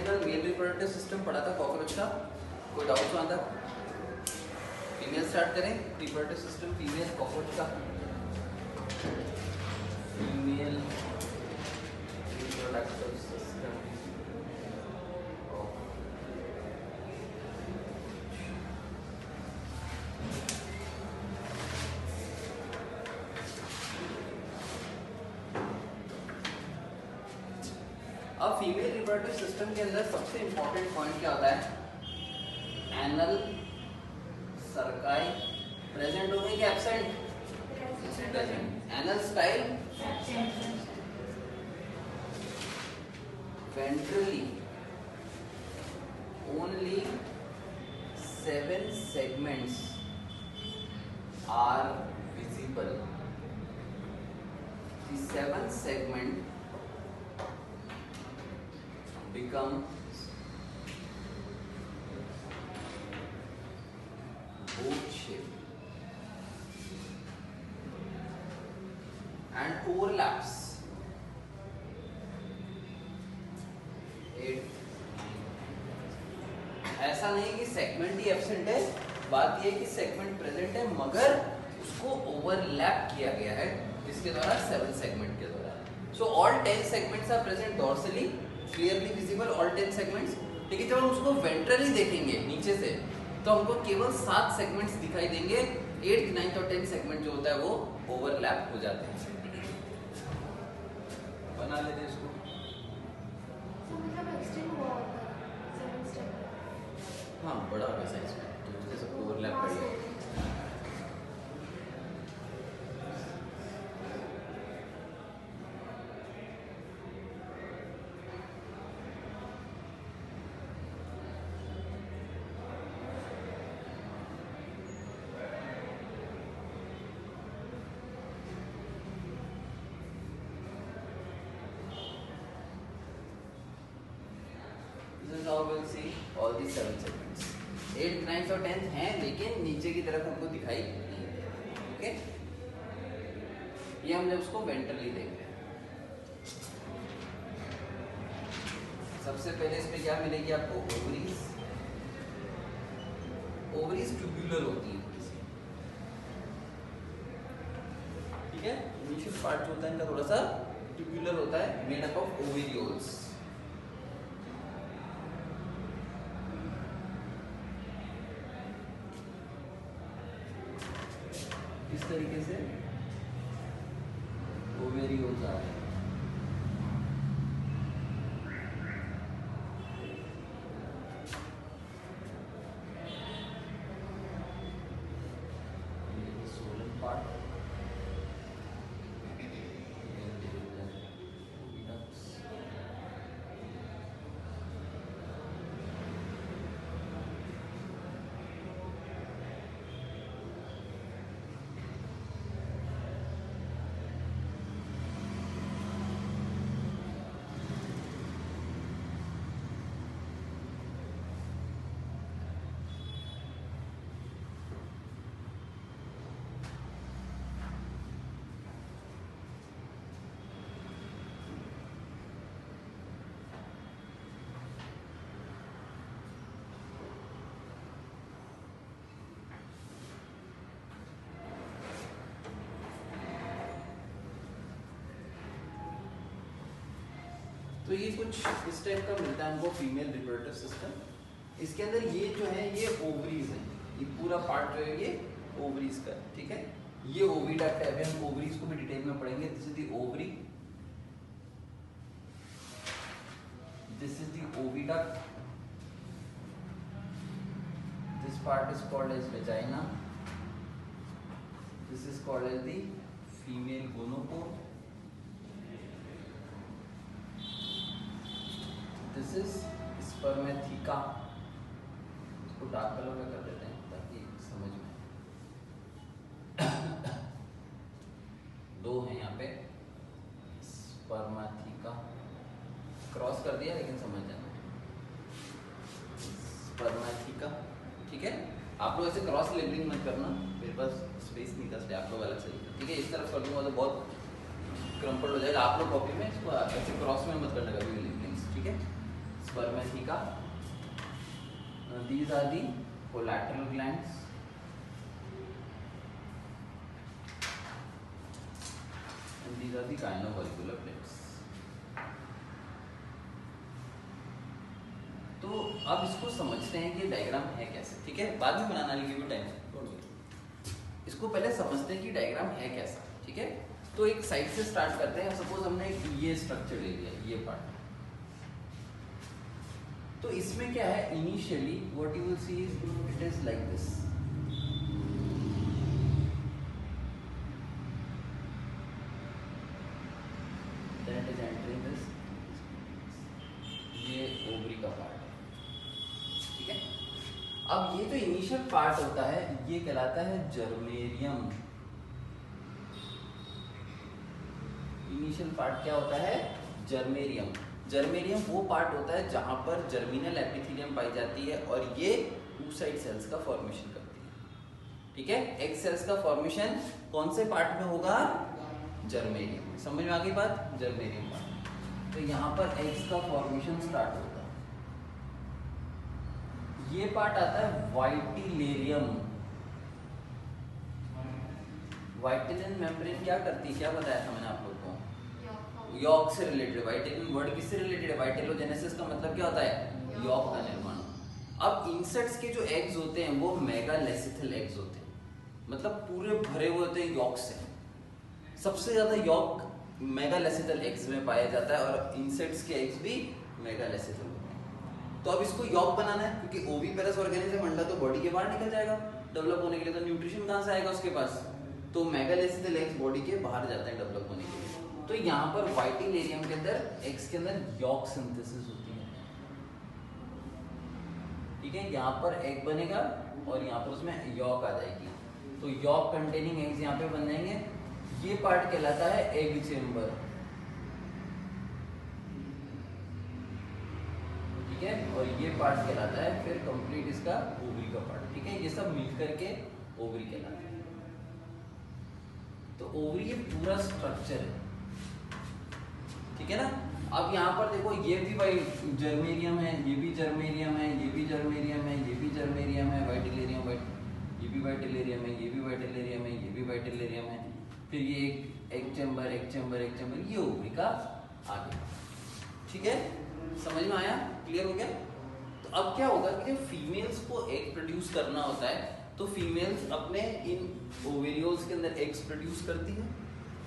कल male reproductive system पढ़ा था कॉकरोच का, कोई डाउट वहाँ तक? फीमेल स्टार्ट करें, रिप्रोडक्टिव सिस्टम फीमेल कॉकरोच का, फीमेल रिप्रोडक्टिव सिस्टम। अब फीमेल रिप्रोडक्टिव सिस्टम के अंदर सबसे इंपॉर्टेंट पॉइंट क्या होता है? एनल सर्काई प्रेजेंट होंगे कि absent? Present. Anal style ventrally only 7 segments are visible. The 7th segment becomes boat shaped and overlaps. ऐसा नहीं कि सेगमेंट ही एब्सेंट है, बात यह है कि सेगमेंट प्रेजेंट है मगर उसको ओवरलैप किया गया है जिसके द्वारा 7 सेगमेंट के द्वारा। So all 10 segments are present dorsally clearly visible, all 10 segments. लेकिन जब हम उसको वेंट्रली देखेंगे नीचे से तो हमको केवल 7 सेगमेंट्स दिखाई देंगे। 8th, 9th और 10th सेगमेंट जो होता है वो ओवरलैप हो जाते हैं। बना लेते हैं इसको। हाँ बड़ा होगा साइज में, तो उससे सबको ओवरलैप करिए। This is how we'll see all these 7 segments. 8th, 9th और 10th हैं लेकिन नीचे की तरफ हमको दिखाई नहीं दे रहे। ओके, ये हम जब उसको वेंट्रली देख रहे हैं, सबसे पहले इसमें क्या मिलेगी आपको? ओवरीज। ओवरीज ट्यूब्यूलर होती है थोड़ी सी, ठीक है। इनिशियल पार्ट जो होता है इनका थोड़ा सा ट्यूब्यूलर होता है, मेड अप ऑफ ओवेरियोल्स। इस तरीके से ओवेरियोल्स आ रहे हैं। सोलन पार्ट, तो ये कुछ इस टाइप का मिलता है हमको फीमेल रिप्रोडक्टिव सिस्टम। इसके अंदर ये जो है ये ओवरीज है, ये पूरा पार्ट जो है ये ओवरीज का, ठीक है। ये ओविडक्ट है, अभी हम ओवरीज को भी डिटेल में पढ़ेंगे। This is the ovary, this is the oviduct, this part is called as vagina, this is called as the female gonopod, this is spermatheca. इसको डार्क कलर में कर देते हैं ताकि समझ में। दो हैं यहाँ पे, स्पर्मेथिका क्रॉस कर दिया लेकिन समझ जाना, स्पर्मेथिका, ठीक है। आप लोग ऐसे क्रॉस लेबलिंग मत करना, मेरे पास स्पेस नहीं था इसलिए आप लोग अलग से, ठीक है। इस तरफ कर दूंगा तो बहुत क्रम्पल हो जाएगा। आप लोग कॉपी में इसको ऐसे क्रॉस में मत करना कभी भी लेबलिंग्स, ठीक है। spermatheca. These are the collateral glands. And these are the gynovolvular plates. तो अब इसको समझते हैं कि डायग्राम है कैसे, ठीक है, बाद में बनाना लिखिए टाइम। इसको पहले समझते हैं कि डायग्राम है कैसा, ठीक है। तो एक साइड से स्टार्ट करते हैं। सपोज हमने ये स्ट्रक्चर ले लिया, ये पार्ट, तो इसमें क्या है, initially what you will see is it is like this. That is entering this, ये ओवरी का पार्ट है, ठीक है। अब ये जो इनिशियल पार्ट होता है ये कहलाता है जर्मेरियम। इनिशियल पार्ट क्या होता है, जर्मेरियम। जर्मेरियम वो पार्ट होता है जहां पर जर्मिनल एपिथेलियम पाई जाती है और ये oocyte सेल्स का फॉर्मेशन करती है, ठीक है। एग सेल्स का फॉर्मेशन कौन से पार्ट में होगा, जर्मेरियम। समझ में आ गई बात, जर्मेरियम पार्ट। तो यहाँ पर एग्स का फॉर्मेशन स्टार्ट होता है। ये पार्ट आता है वाइटिलेरियम। वाइटिलिन मेम्ब्रेन क्या करती है, क्या बताया था मैंने आप लोग को, यॉक से रिलेटेड। वाइटिलिन वर्ड किससे रिलेटेड है, वाइटिलोजेनेसिस का मतलब क्या होता है, यॉक का निर्माण। अब इंसेक्ट्स के जो एग्स होते हैं वो मेगालेसिथल एग्स होते हैं, मतलब पूरे भरे हुए होते हैं यॉक से। सबसे ज्यादा यॉक मेगालेसिथल एग्स में पाया जाता है और इंसेक्ट्स के एग्स भी मेगालेसिथल होते हैं। तो अब इसको यॉक बनाना है, क्योंकि ओविपेरस ऑर्गेनिज्म अंडा तो बॉडी के बाहर निकल जाएगा डेवलप होने के लिए, तो न्यूट्रिशन कहाँ से आएगा उसके पास, तो मेगालेसिथल एग्स बॉडी के बाहर जाते हैं डेवलप होने के लिए। तो यहाँ पर वाइटिलेरियम के अंदर एग्स के अंदर यॉक सिंथेसिस होती है, ठीक है। यहाँ पर एग बनेगा और यहाँ पर उसमें यॉक आ जाएगी, तो यॉक कंटेनिंग एग्स यहाँ पे बन जाएंगे। ये पार्ट कहलाता है एग चेम्बर, ठीक है। और ये पार्ट कहलाता है फिर कंप्लीट इसका ओवरी का पार्ट, ठीक है। ये सब मिलकर के ओवरी कहलाता है। तो ओवरी ये पूरा स्ट्रक्चर है, ठीक है ना। अब यहाँ पर देखो ये भी भाई जर्मेरियम है, ये भी जर्मेरियम है, ये भी जर्मेरियम है, ये भी जर्मेरियम है, वाइटिलेरियम, ये भी वाइटिलेरियम है, ये भी वाइटिलेरियम है, ये भी वाइटिलेरियम है। फिर ये एक चैम्बर, एक चैम्बर, एक चैम्बर, ये ओवरी का आगे, ठीक है। समझ में आया, क्लियर हो गया। तो अब क्या होगा कि जब फीमेल्स को एग प्रोड्यूस करना होता है तो फीमेल्स अपने इन ओवेरियोल्स के अंदर एग्स प्रोड्यूस करती है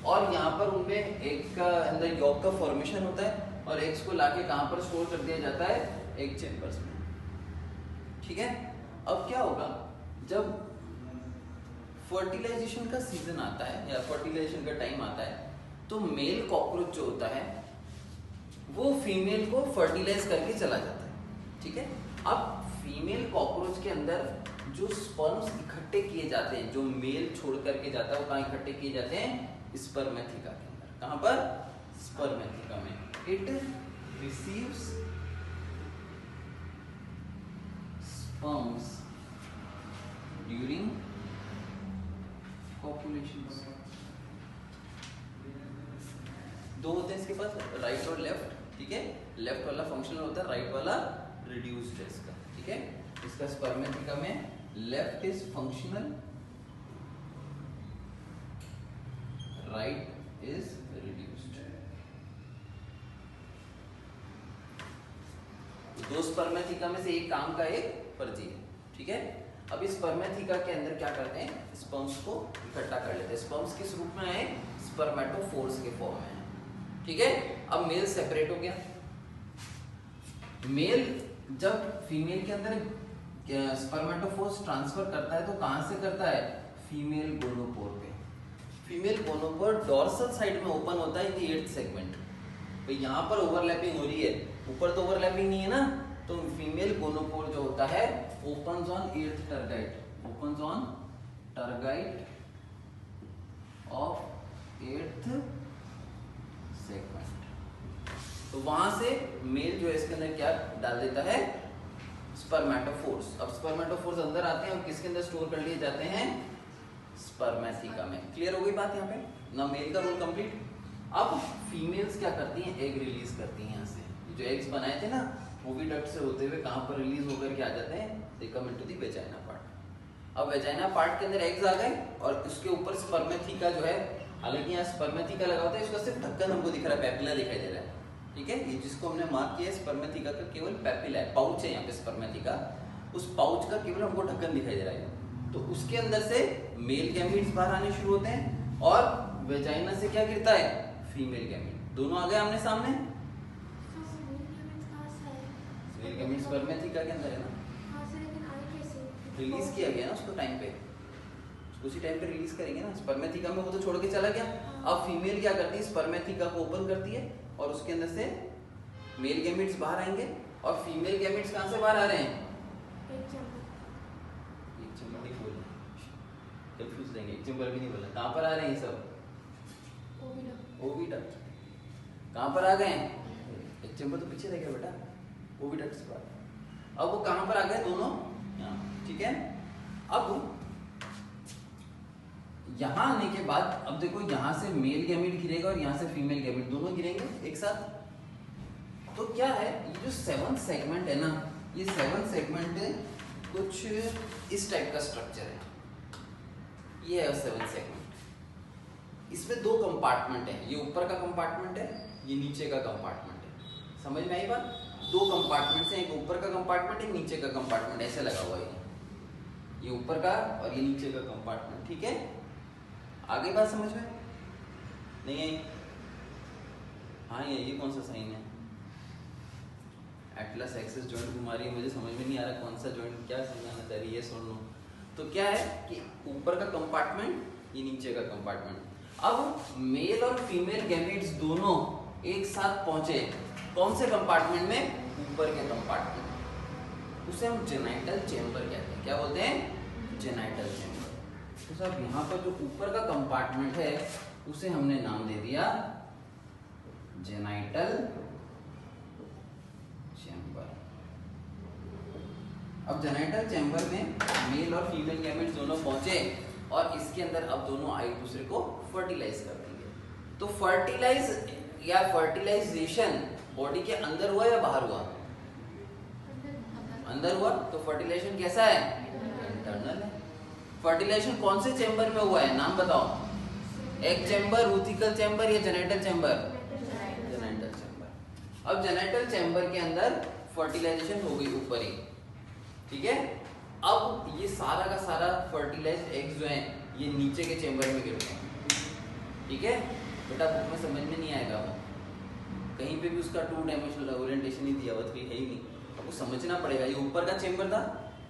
और यहाँ पर उनमें एग का अंदर यॉक का फॉर्मेशन होता है और एग्स को लाके कहाँ पर स्टोर कर दिया जाता है, एग चेम्बर्स में, ठीक है। अब क्या होगा, जब फर्टिलाइजेशन का सीजन आता है या फर्टिलाइजेशन का टाइम आता है तो मेल कॉकरोच जो होता है वो फीमेल को फर्टिलाइज करके चला जाता है, ठीक है। अब फीमेल कॉकरोच के अंदर जो स्पर्म्स इकट्ठे किए जाते हैं, जो मेल छोड़ करके जाता है, वो कहाँ इकट्ठे किए जाते हैं, स्पर्मेथिका के अंदर। कहाँ पर, स्पर्मेथिका में। It receives sperms during copulations. दो होते हैं इसके पास, राइट और लेफ्ट, ठीक है। लेफ्ट वाला फंक्शनल होता है, राइट वाला रिड्यूस्ड है इसका, ठीक है। इसका स्पर्मेथिका में left is functional, right is reduced. दो स्पर्मेथिका में से एक काम का एक फर्जी है, ठीक है। अब इस स्पर्मेथिका के अंदर क्या करते हैं, स्पर्म्स को इकट्ठा कर लेते हैं। स्पर्म्स किस रूप में आए, स्पर्मेटोफोर्स के फॉर्म में, ठीक है। अब मेल सेपरेट हो गया। मेल जब फीमेल के अंदर स्पर्मेटोफोर्स ट्रांसफर करता है तो कहां से करता है, फीमेल गोनोपोर पे। फीमेल गोनोपोर डोर्सल साइड में ओपन होता है, ये 8th सेगमेंट। तो यहाँ पर ओवरलैपिंग हो रही है, ऊपर तो ओवरलैपिंग नहीं है ना, तो फीमेल गोनोपोर जो होता है opens on 8th tergite, opens on tergite of 8th segment. तो वहां से मेल जो है इसके अंदर क्या डाल देता है, स्पर्मेटोफोर्स। अब स्पर्मेटोफोर्स अंदर आते हैं और किसके अंदर स्टोर कर लिए जाते हैं, स्पर्मेथिका में। क्लियर हो गई बात यहाँ पे ना, मेल का रोल कंप्लीट। अब फीमेल्स क्या करती हैं, एग रिलीज करती हैं यहाँ से। जो एग्स बनाए थे ना ओविडक्ट से होते हुए कहाँ पर रिलीज होकर के आ जाते हैं, they come into the vagina part. अब वेजाइना पार्ट के अंदर एग्स आ गए और उसके ऊपर स्पर्मेथिका जो है, हालांकि यहाँ स्पर्मेथिका लगा होता है, इसका सिर्फ ढक्कन हमको दिख रहा है, पैपिला दिखाई दे रहा है, ठीक है। ये जिसको हमने मार्क किया है स्पर्मेथिका का केवल पैपिला है, पाउच है यहाँ पे स्पर्मेथिका, उस पाउच का केवल हमको ढक्कन दिखाई दे रहा है। तो उसके अंदर से मेल गैमीट्स बाहर आने शुरू होते हैं और वेजाइना से क्या गिरता है, फीमेल गैमीट। दोनों आ गए आमने सामने। मेल गैमीट स्पर्मेथिका के अंदर है ना, रिलीज किया गया ना उसको टाइम पे, उसी टाइम पे रिलीज करेंगे ना। स्पर्मेथिका में वो तो छोड़ के चला गया। अब फीमेल क्या करती है, स्पर्मेथिका को ओपन करती है और उसके अंदर से मेल गैमीट्स बाहर आएंगे। और फीमेल गैमीट्स कहाँ से बाहर आ रहे हैं, एक चैम्बर नहीं बोला, कंफ्यूज रहेंगे, एक चैम्बर भी नहीं बोला। कहाँ पर आ रहे हैं ये सब, ओविडक्ट। कहाँ पर आ गए हैं, एक चैम्बर तो पीछे रह गया बेटा, ओविडक्ट से बाहर। अब वो कहाँ पर आ गए, दोनों यहाँ, ठीक है। अब यहाँ आने के बाद अब देखो, यहाँ से मेल गैमीट गिरेगा और यहाँ से फीमेल गैमीट, दोनों गिरेंगे एक साथ। तो क्या है, ये जो 7th सेगमेंट है ना, ये 7th सेगमेंट कुछ इस टाइप का स्ट्रक्चर है। ये है 7th सेगमेंट। इसमें 2 कंपार्टमेंट है, ये ऊपर का कंपार्टमेंट है, ये नीचे का कंपार्टमेंट है। समझ में आई बात, 2 कंपार्टमेंट्स हैं, एक ऊपर का कंपार्टमेंट, एक नीचे का कंपार्टमेंट, ऐसे लगा हुआ है। ये ऊपर का और ये नीचे का कंपार्टमेंट, ठीक है। आगे बात समझ में नहीं आई? हाँ, ये कौन सा साइन है, एटलस एक्सिस जॉइंट घुमा रही है, मुझे समझ में नहीं आ रहा कौन सा जॉइंट क्या समझाना चाह रही है, सुन लो। तो क्या है कि ऊपर का कंपार्टमेंट, ये नीचे का कंपार्टमेंट। अब मेल और फीमेल गैमीट्स दोनों एक साथ पहुंचे कौन से कंपार्टमेंट में, ऊपर के कंपार्टमेंट, उसे हम जेनाइटल चेंबर कहते हैं। क्या बोलते हैं, जेनाइटल चेंबर। तो साहब यहाँ पर जो ऊपर का कंपार्टमेंट है उसे हमने नाम दे दिया जेनाइटल चेंबर। अब जेनाइटल चेंबर में मेल और फीमेल गैमेट्स दोनों पहुंचे और इसके अंदर अब दोनों एक दूसरे को फर्टिलाइज कर देंगे। तो फर्टिलाइज या फर्टिलाइजेशन बॉडी के अंदर हुआ या बाहर हुआ, अंदर हुआ। तो फर्टिलाइजेशन कैसा है, इंटरनल है। फर्टिलाइजेशन कौन से चेंबर में हुआ है, नाम बताओ, एग चेंबर, रूथिकल चेंबर या जेनाइटल चेंबर, जेनाइटल चेंबर। अब जेनाइटल चेंबर के अंदर फर्टिलाइजेशन हो गई ऊपर ही, ठीक है। अब ये सारा का सारा फर्टिलाइज्ड एग्स जो हैं ये नीचे के चेंबर में गिरते हैं, ठीक है। बेटा बुक में समझ में नहीं आएगा, वो कहीं पे भी उसका 2 डायमेंशनल ओरिएंटेशन ही दिया हुआ, तो है ही नहीं, आपको समझना पड़ेगा। ये ऊपर का चेंबर था,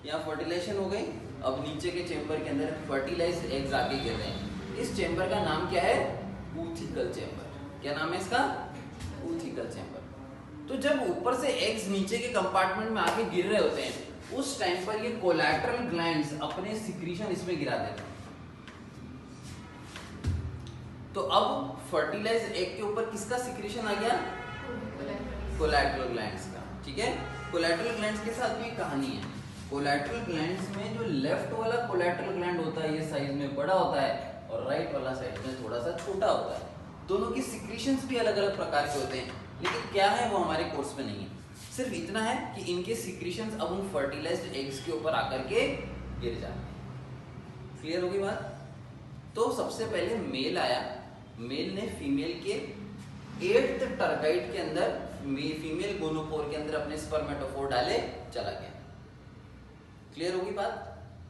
यहाँ फर्टिलाइजेशन हो गई, अब नीचे के चेंबर के अंदर फर्टिलाइज्ड एग्स आके गिर रहे हैं। इस चेंबर का नाम क्या है, ऊथिकल चेंबर। क्या नाम है इसका, ऊथिकल चेंबर। तो जब ऊपर से एग्स नीचे के कंपार्टमेंट में आके गिर रहे होते हैं उस टाइम पर ये कोलैटरल ग्लैंड्स अपने सिक्रीशन इसमें गिरा देते हैं। तो अब फर्टिलाइज्ड एग के ऊपर किसका सिक्रीशन आ गया, कोलैटरल ग्लैंड्स का, ठीक है। कोलैटरल ग्लैंड्स के साथ भी कहानी है। कोलैटरल ग्लैंड्स में जो लेफ्ट वाला कोलैटरल ग्लैंड होता है ये साइज में बड़ा होता है और राइट वाला साइड में थोड़ा सा छोटा होता है। दोनों की सिक्रीशंस भी अलग अलग प्रकार के होते हैं, लेकिन क्या है वो हमारे कोर्स में नहीं है। सिर्फ इतना है कि इनके सिक्रीशंस अब उन फर्टिलाइज्ड एग्स के ऊपर आकर के गिर जाते हैं। क्लियर होगी बात। तो सबसे पहले मेल आया, मेल ने फीमेल के 8th टर्गाइट के अंदर फीमेल गोनोपोर के अंदर अपने स्पर्मेटोफोर डाले, चला गया। क्लियर होगी बात,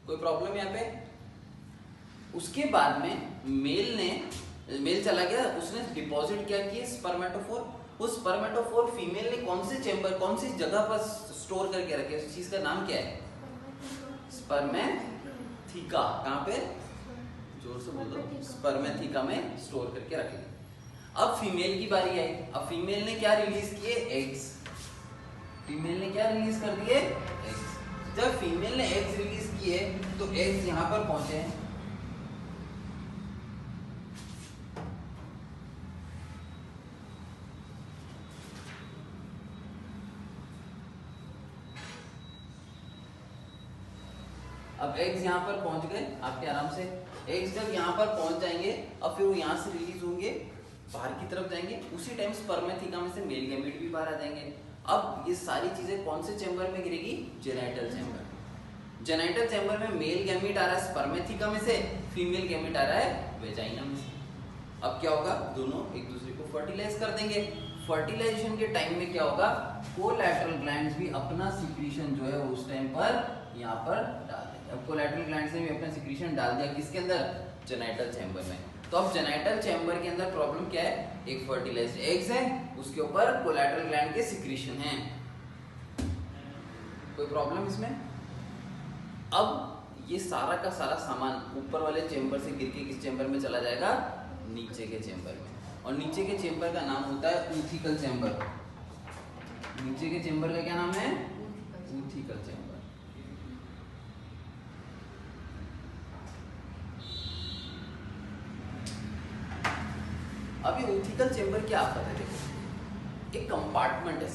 कोई प्रॉब्लम यहाँ पे। उसके बाद में मेल चला गया, उसने डिपॉजिट क्या किया स्पर्मेटोफोर। उस स्पर्मेटोफोर फीमेल ने कौन से चेंबर, कौन सी जगह पर स्टोर करके रखे, उस चीज का नाम क्या है, स्पर्मेथिका। कहाँ पे, जोर से बोलो, स्पर्मेथिका में स्टोर करके रख लिया। अब फीमेल की बारी आई। अब फीमेल ने क्या रिलीज किए, एग्स। फीमेल ने क्या रिलीज कर दिए, एग्स। जब फीमेल ने एग्स रिलीज किए तो एग्स यहां पर पहुंचे हैं। अब एग्स यहां पर पहुंच गए आपके आराम से। एग्स जब यहां पर पहुंच जाएंगे अब फिर वो यहां से रिलीज होंगे, बाहर की तरफ जाएंगे। उसी टाइम स्पर्मेथिका में से मेल गैमीट भी बाहर आ जाएंगे। अब ये सारी चीजें कौन से चैम्बर में गिरेगी? Genital chamber. जेनाइटल चैम्बर में मेल गैमीट आ रहा है स्पर्मेथिका में से, फीमेल गैमीट आ रहा है वेजाइना में से। अब क्या होगा? दोनों एक दूसरे को फर्टिलाइज कर देंगे। फर्टिलाइजेशन के टाइम में क्या होगा? कोलैटरल ग्लैंड्स भी अपना सिक्रीशन जो है उस टाइम पर यहाँ पर डाल देंगे। अब कोलैटरल ग्लैंड्स ने भी अपना सिक्रीशन डाल दिया किसके अंदर? जेनाइटल चैम्बर में। तो अब जेनाइटल चैम्बर के अंदर प्रॉब्लम क्या है? एक फर्टिलाइज्ड एग्स है, उसके ऊपर कोलैटरल ग्लैंड के सिक्रीशन है। कोई प्रॉब्लम इसमें? अब ये सारा का सारा सामान ऊपर वाले चेंबर से गिर के किस चेंबर में चला जाएगा? नीचे के चेंबर में। और नीचे के चेंबर का नाम होता है ऊथिकल चेंबर। नीचे के चेंबर का क्या नाम है? ऊथिकल चेंबर। अभी ऊथिकल चेंबर क्या आता है? देखो, एक कंपार्टमेंट है,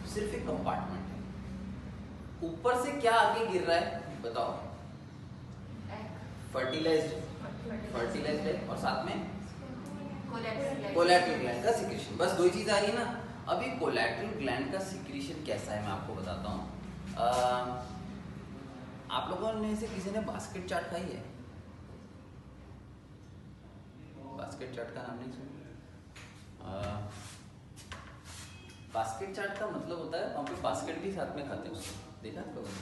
सिर्फ एक कंपार्टमेंट है। ऊपर से क्या आगे गिर रहा है बताओ? फर्टिलाइज्ड है और साथ में कोलैटरल ग्लैंड का सिक्रीशन। बस दो ही चीज आ रही है ना। अभी कोलैटरल ग्लैंड का सिक्रीशन कैसा है मैं आपको बताता हूँ। आप लोगों ने से किसी ने बास्केट चाट खाई है? बास्केट चाट का नाम नहीं सुना? बास्केट चाट का मतलब होता है वहाँ पे बास्केट भी साथ में खाते हैं उसको। देखा आप लोगों ने?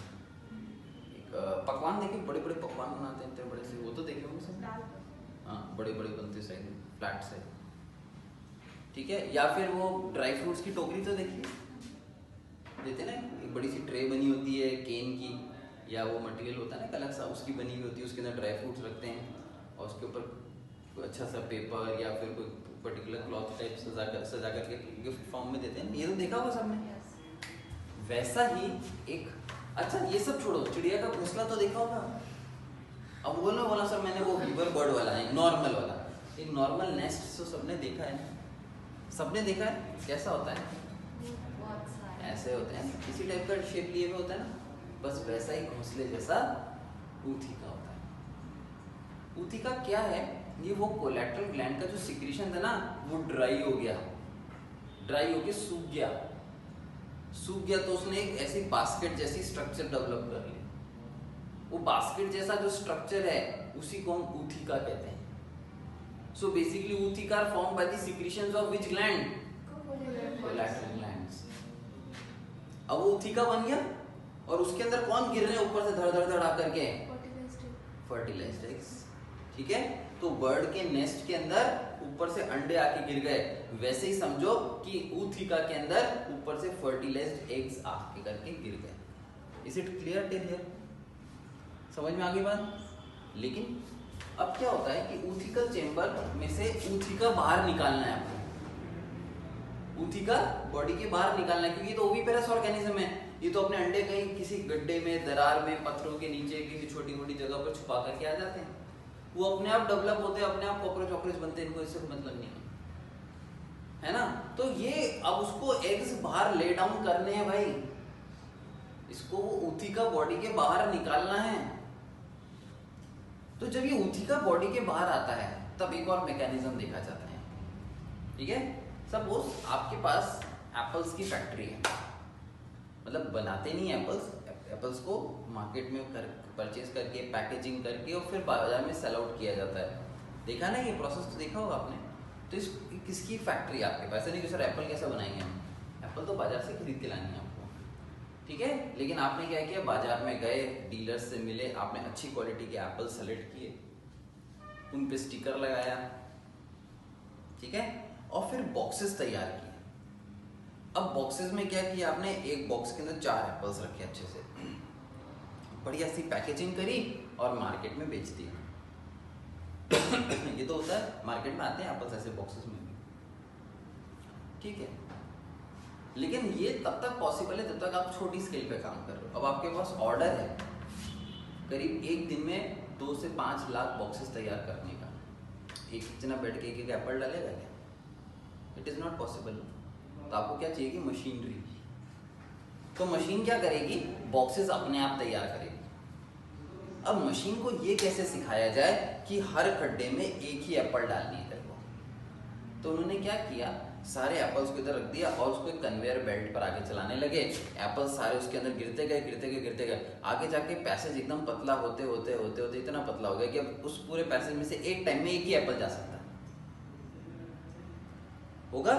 एक पकवान देखे, बड़े बड़े पकवान बनाते हैं इतने बड़े से, वो तो देखे होंगे सब। हाँ, बड़े बड़े बनते साइज में, फ्लैट से, ठीक है। या फिर वो ड्राई फ्रूट्स की टोकरी तो देखिए, देते ना, एक बड़ी सी ट्रे बनी होती है केन की, या वो मटेरियल होता है ना अलग सा, उसकी बनी हुई होती है, उसके अंदर ड्राई फ्रूट्स रखते हैं और उसके ऊपर कोई अच्छा सा पेपर या फिर कोई पर्टिकुलर क्लॉथ टाइप सजा करके गिफ्ट फॉर्म में देते हैं। ये तो देखा होगा सबने। वैसा ही एक, अच्छा ये सब छोड़ो, चिड़िया का घोंसला तो देखा होगा। अब वो ना बोला सर मैंने वो वीवर बर्ड वाला है, नॉर्मल वाला, एक नॉर्मल नेस्ट तो सबने देखा है ना? सबने देखा है कैसा होता है? ऐसे होते हैं, इसी टाइप का शेप लिए हुए होता है ना, बस वैसा ही घोंसले जैसा ऊथिका होता है। ऊथिका क्या है? ये वो कोलैटरल ग्लैंड का जो सिक्रीशन था ना, वो ड्राई हो गया, ड्राई होके सूख गया तो उसने एक ऐसी बास्केट जैसी स्ट्रक्चर डेवलप कर ली। वो बास्केट जैसा जो स्ट्रक्चर है उसी को हम ऊथिका कहते हैं। So basically ootheca are formed by the secretions of which gland? Collateral glands. अब वो ऊथिका बन गया और उसके अंदर कौन गिर रहे हैं ऊपर से धड़ धड़ धड़ आकर के? फर्टिलाइज्ड एग्स, ठीक है। तो बर्ड के नेस्ट के अंदर ऊपर से अंडे आके गिर गए, वैसे ही समझो कि ऊथिका के अंदर ऊपर से फर्टिलाइज्ड एग्स आके करके गिर गए। Is it clear till here? समझ में आ गई बात? लेकिन अब क्या होता है कि ऊथिकल चेंबर में से ऊथिका बाहर निकालना है आपको। ऊथिका बॉडी के बाहर निकालना है, क्योंकि तो ओविपेरस ऑर्गेनिज्म है। ये तो अपने अंडे कहीं किसी गड्ढे में, दरार में, पत्थरों के नीचे किसी छोटी मोटी जगह पर छुपा करके आ जाते हैं। वो अपने आप डेवलप होते हैं, अपने आप कॉकरोच वॉकरोच बनते हैं, इनको इससे कोई मतलब नहीं है ना। तो ये अब उसको एग्स बाहर ले डाउन करने हैं भाई, इसको वो ऊथिका बॉडी के बाहर निकालना है। तो जब ये ऊथिका बॉडी के बाहर आता है तब एक और मैकेनिज्म देखा जाता है, ठीक है। सपोज आपके पास एप्पल्स की फैक्ट्री है, मतलब बनाते नहीं एप्पल्स को मार्केट में परचेज करके पैकेजिंग करके और फिर बाजार में सेल आउट किया जाता है। देखा ना ये प्रोसेस, तो देखा होगा आपने। तो इस किसकी फैक्ट्री आपके पास? नहीं कि सर एप्पल कैसे बनाएंगे हम, एप्पल तो बाजार से खरीद के लानी है आपको, ठीक है। लेकिन आपने क्या किया, बाजार में गए, डीलर्स से मिले, आपने अच्छी क्वालिटी के एप्पल सेलेक्ट किए, उन पे स्टिकर लगाया, ठीक है, और फिर बॉक्सेस तैयार किए। अब बॉक्सेस में क्या किया आपने, एक बॉक्स के अंदर 4 एप्पल्स रखे अच्छे से, बढ़िया सी पैकेजिंग करी और मार्केट में बेच दिया। ये तो होता है, मार्केट में आते हैं एप्पल्स ऐसे बॉक्सेस में भी, ठीक है। लेकिन ये तब तक पॉसिबल है जब तक आप छोटी स्केल पे काम कर रहे हो। अब आपके पास ऑर्डर है करीब एक दिन में 2 से 5 लाख बॉक्सेस तैयार करने का। एक जना बैठ के एक एप्पल डालेगा क्या? It is not possible. तो आपको क्या चाहिए कि मशीनरी। तो मशीन क्या करेगी, बॉक्सेस अपने आप तैयार करेगी। अब मशीन को ये कैसे सिखाया जाए कि हर खड्डे में एक ही एप्पल डालनी है तेरे को। तो उन्होंने क्या किया, सारे एप्पल्स को इधर रख दिया और उसको एक कन्वेयर बेल्ट पर आगे चलाने लगे। एप्पल्स सारे उसके अंदर गिरते गए, आगे जाके पैसेज एकदम पतला होते इतना पतला हो गया कि अब उस पूरे पैसेज में से एक टाइम में एक ही एप्पल जा सकता है। होगा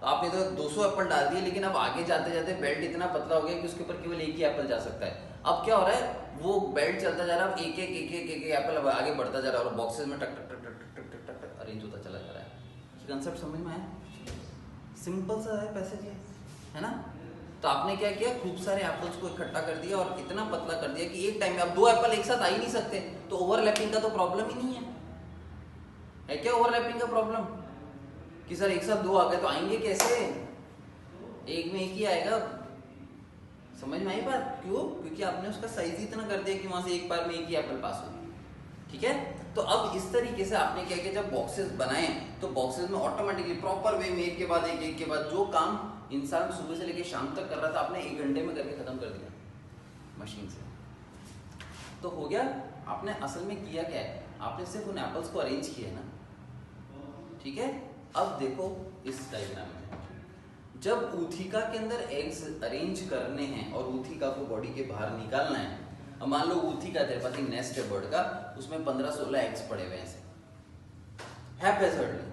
तो आपने तो 200 एप्पल डाल दिए, लेकिन अब आगे जाते जाते बेल्ट इतना पतला हो गया कि उसके ऊपर केवल एक ही एप्पल जा सकता है। अब क्या हो रहा है, वो बेल्ट चलता जा रहा है, एक एक एप्पल अब आगे बढ़ता जा रहा है और बॉक्सेस में टक टक टक टक टक टक टक टक अरेंज होता चला जा रहा है। कंसेप्ट समझ में आया? सिंपल सा है पैसेज ये, है ना? तो आपने क्या किया, खूब सारे एप्पल्स को इकट्ठा कर दिया और इतना पतला कर दिया कि एक टाइम में अब 2 एप्पल एक साथ आ ही नहीं सकते, तो ओवरलैपिंग का तो प्रॉब्लम ही नहीं है क्या? ओवरलैपिंग का प्रॉब्लम कि सर एक साथ 2 आ गए तो आएंगे कैसे? एक में एक ही आएगा। समझ में आई बात? क्यों? क्योंकि आपने उसका साइज ही इतना कर दिया कि वहां से एक बार में एक ही एप्पल पास हो। ठीक है, तो अब इस तरीके से आपने क्या किया, जब बॉक्सेस बनाए तो बॉक्सेस में ऑटोमेटिकली प्रॉपर वे में एक के बाद जो काम इंसान सुबह से लेकर शाम तक कर रहा था, आपने 1 घंटे में करके खत्म कर दिया मशीन से। तो हो गया। आपने असल में किया क्या है, आपने सिर्फ उन एप्पल्स को अरेंज किया है ना। ठीक है, अब देखो इस डायग्राम में, जब ऊथिका के अंदर एग्स अरेंज करने हैं और ऊथिका को बॉडी के बाहर निकालना है, अब मान लो ऊथिका तेरे पास एक नेस्ट है बर्ड का, उसमें 15-16 एग्स पड़े हुए हैं हैपेजर्डली।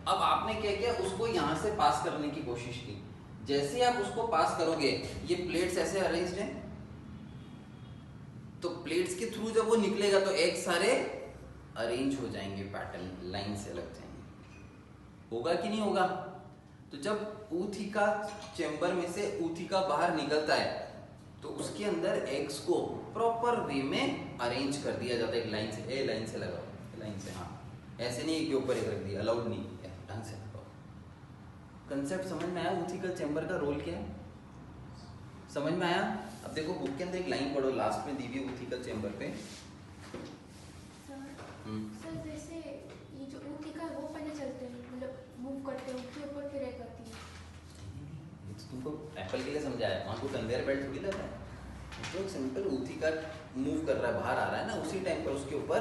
अब आपने क्या किया, उसको यहां से पास करने की कोशिश की। जैसे ही आप उसको पास करोगे, ये प्लेट्स ऐसे अरेंज्ड हैं, तो प्लेट्स के थ्रू जब वो निकलेगा तो एग सारे अरेंज हो जाएंगे, पैटर्न लाइन से लग जाएंगे। होगा कि नहीं होगा? तो जब ऊथिका चेंबर में से ऊथिका बाहर निकलता है तो उसके अंदर एग्स को प्रॉपर वे में अरेंज कर दिया जाता है, एक लाइन से। ए लाइन से लगाओ, लाइन से, हाँ, ऐसे नहीं कि ऊपर एक रख दिया, अलाउड नहीं, ढंग से लगाओ। कंसेप्ट समझ में आया? ऊथिकल चेंबर का रोल क्या है समझ में आया? अब देखो बुक के अंदर एक लाइन पढ़ो, लास्ट में दी हुई ऊथिकल चेंबर पे। सर जैसे ये जो ऊथिका है वो पहले चलते हैं, मतलब मूव करते हैं, उसके ऊपर फिर एक आती है। तुमको एप्पल के लिए समझाया, वहाँ को कन्वेयर बेल्ट थोड़ी लगा है, तो सिंपल ऊथिका मूव कर रहा है, बाहर आ रहा है ना, उसी टाइम पर उसके ऊपर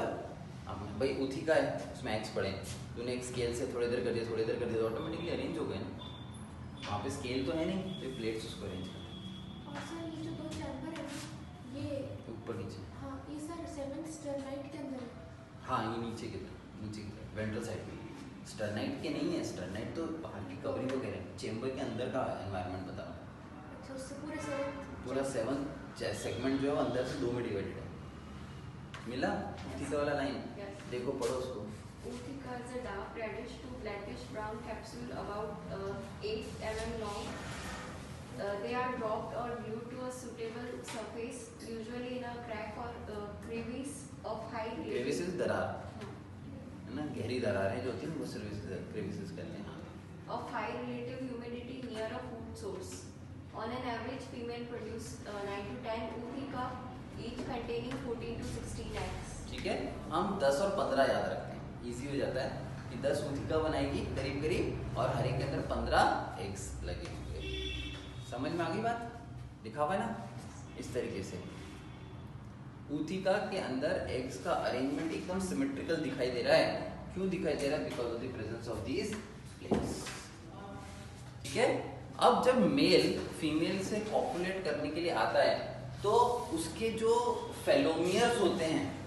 भाई ऊथिका है, उसमें एग्स पड़े, तूने एक स्केल से थोड़ी देर कर दिया, थोड़ी देर कर दिया, ऑटोमेटिकली अरेंज हो गए ना। वहाँ पे स्केल तो है नहीं, तो प्लेट्स उसको अरेंज कर दें। और सर ये जो 2 चैम्बर है ना, ये ऊपर नीचे, हाँ, ये सर 7 स्टरलाइट के अंदर है। हाँ, ये नीचे की तरफ वेंट्रल साइड पे। स्टरनाइट के नहीं है, स्टरनाइट तो बाहर की कवरिंग को कह रहे हैं, चेंबर के अंदर का एनवायरनमेंट बता रहा हूँ। अच्छा, उससे पूरा 7 सेगमेंट जो है अंदर से 2 में डिवाइडेड है। मिला ऊथिका वाला लाइन? देखो पढ़ो उसको। Utica is a dark reddish to blackish brown capsule about 8 mm long. They are dropped or glued to a suitable surface, usually in a crack or crevice of high crevices दरार है ना, गहरी दरारें जो होती हैं वो crevices कहते हैं। of high relative humidity near a food source. On an average, female produce 9 to 10 Utica, each containing 14 to 16 eggs. ठीक है, हम 10 और 15 याद रखते हैं, इजी हो जाता है कि 10 ऊथिका बनाएगी करीब करीब, और हर एक के अंदर 15 एग्स लगे होंगे। समझ में आ गई बात? लिखा हुआ है ना इस तरीके से। ऊथिका के अंदर एग्स का अरेंजमेंट एकदम सिमेट्रिकल दिखाई दे रहा है। क्यों दिखाई दे रहा है? Because of the presence of these plates. ठीक है, अब जब मेल फीमेल से कॉपुलेट करने के लिए आता है तो उसके जो फेलोमियर्स होते हैं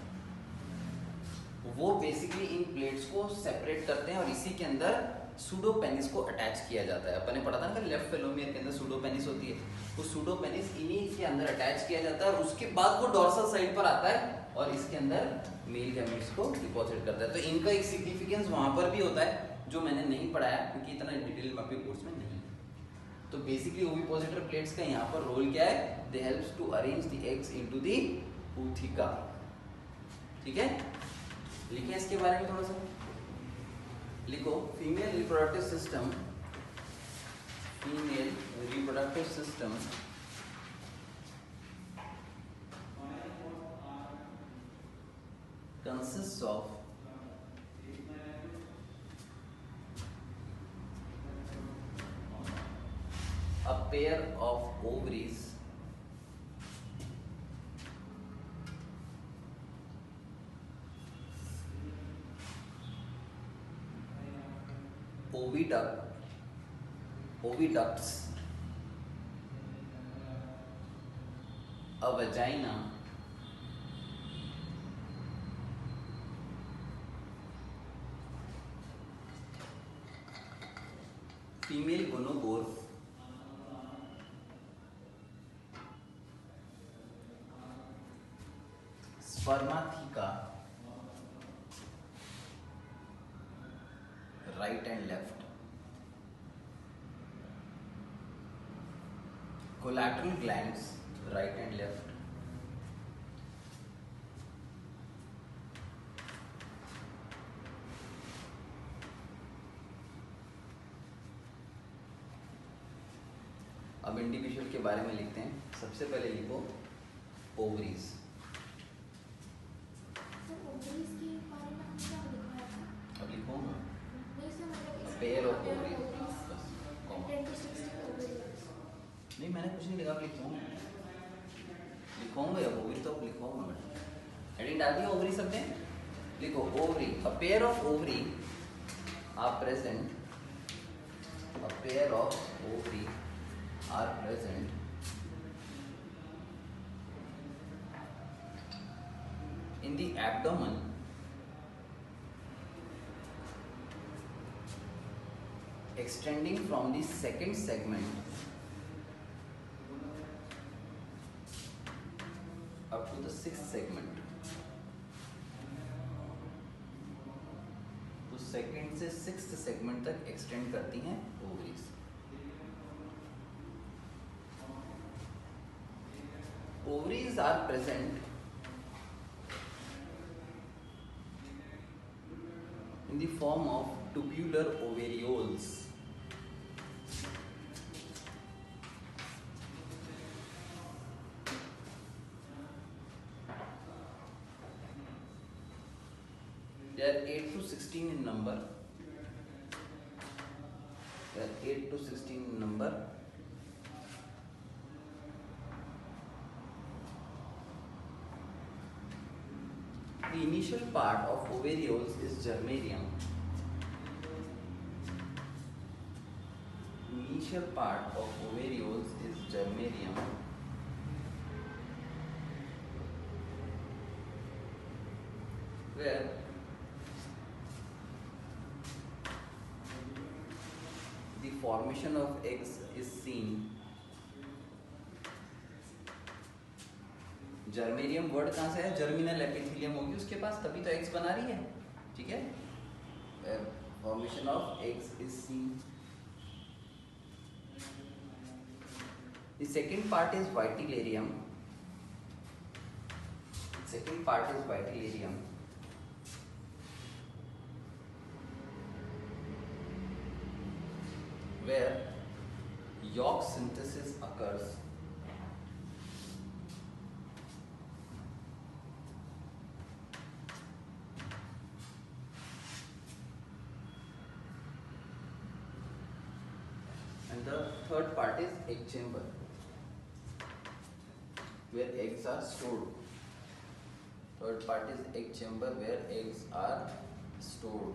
वो बेसिकली इन प्लेट्स को सेपरेट करते हैं और इसी के अंदर सूडोपेनिस को अटैच किया जाता है। अपन ने पढ़ा था ना, लेफ्ट फेलोमियर के अंदर सूडोपेनिस होती है, तो सूडोपेनिस इन्हीं के अंदर अटैच किया जाता है और उसके बाद वो डॉर्सल साइड पर आता है और इसके अंदर मेल गैमेट्स को डिपॉजिट करता है। तो इनका एक सिग्निफिकेंस वहां पर भी होता है जो मैंने नहीं पढ़ाया क्योंकि इतना डिटेल में आपके कोर्स में नहीं है। तो बेसिकली ओविपोजिटर प्लेट्स का यहाँ पर रोल क्या है? They helps to arrange the eggs into the ootheca. ठीक है, लिखें इसके बारे में थोड़ा सा, लिखो female reproductive system, female reproductive system consists of a pair of ovaries oviducts, a vagina, female gonobore, spermatheca, right and left, collateral glands, right and left, अब इंडिविजुअल के बारे में लिखते हैं। सबसे पहले लिखो ओवरीज। सर ओवरीज के बारे में हमने क्या लिखा था? अब लिखो नहीं सर मतलब pair of ovaries. and 10 to 16 ovaries. नहीं मैंने कुछ नहीं लिखा, अब लिखूंगा अब ओवरी तो अब लिखूंगा मैं। हेडिंग डाल दी ओवरी सब में, लिखो ovary. A pair of ovary are present, a pair of ovary are present in the abdomen extending from the second segment up to the sixth segment। तो सेकेंड से सिक्स्थ सेगमेंट तक extend करती हैं ovaries. Ovaries are present in the form of tubular ovarioles. They are 8 to 16 in number. They are 8 to 16 in number. The initial part of ovarioles is germarium. Initial part of ovarioles is germarium. Where the formation of eggs is seen। Germarium word कहाँ से है? Germinal epithelium होगी उसके पास, तभी तो eggs बना रही है। ठीक है, formation of eggs is seen. The second part is vitellarium. Second part is vitellarium. where yolk synthesis occurs। And the third part is egg chamber, where eggs are stored। Third part is egg chamber, where eggs are stored।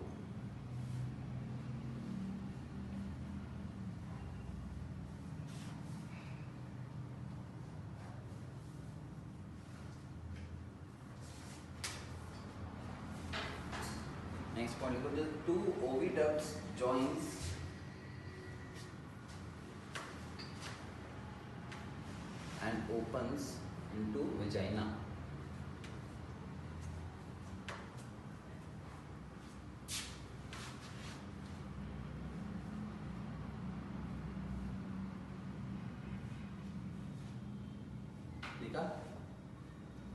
Next point, look at the two oviducts joins and opens into vagina। लिखा।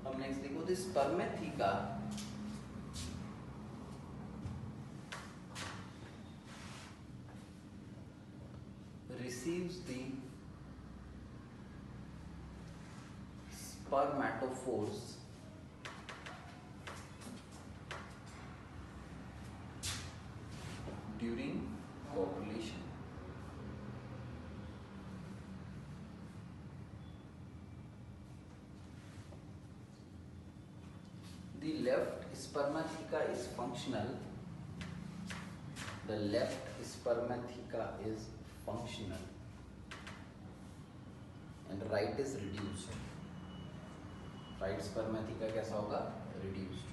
अब next देखो, the spermatheca receives the spermatophores during copulation। The left spermatheca is functional The left spermatheca is functional and right is reduced. Right spermatheca कैसा होगा? Reduced.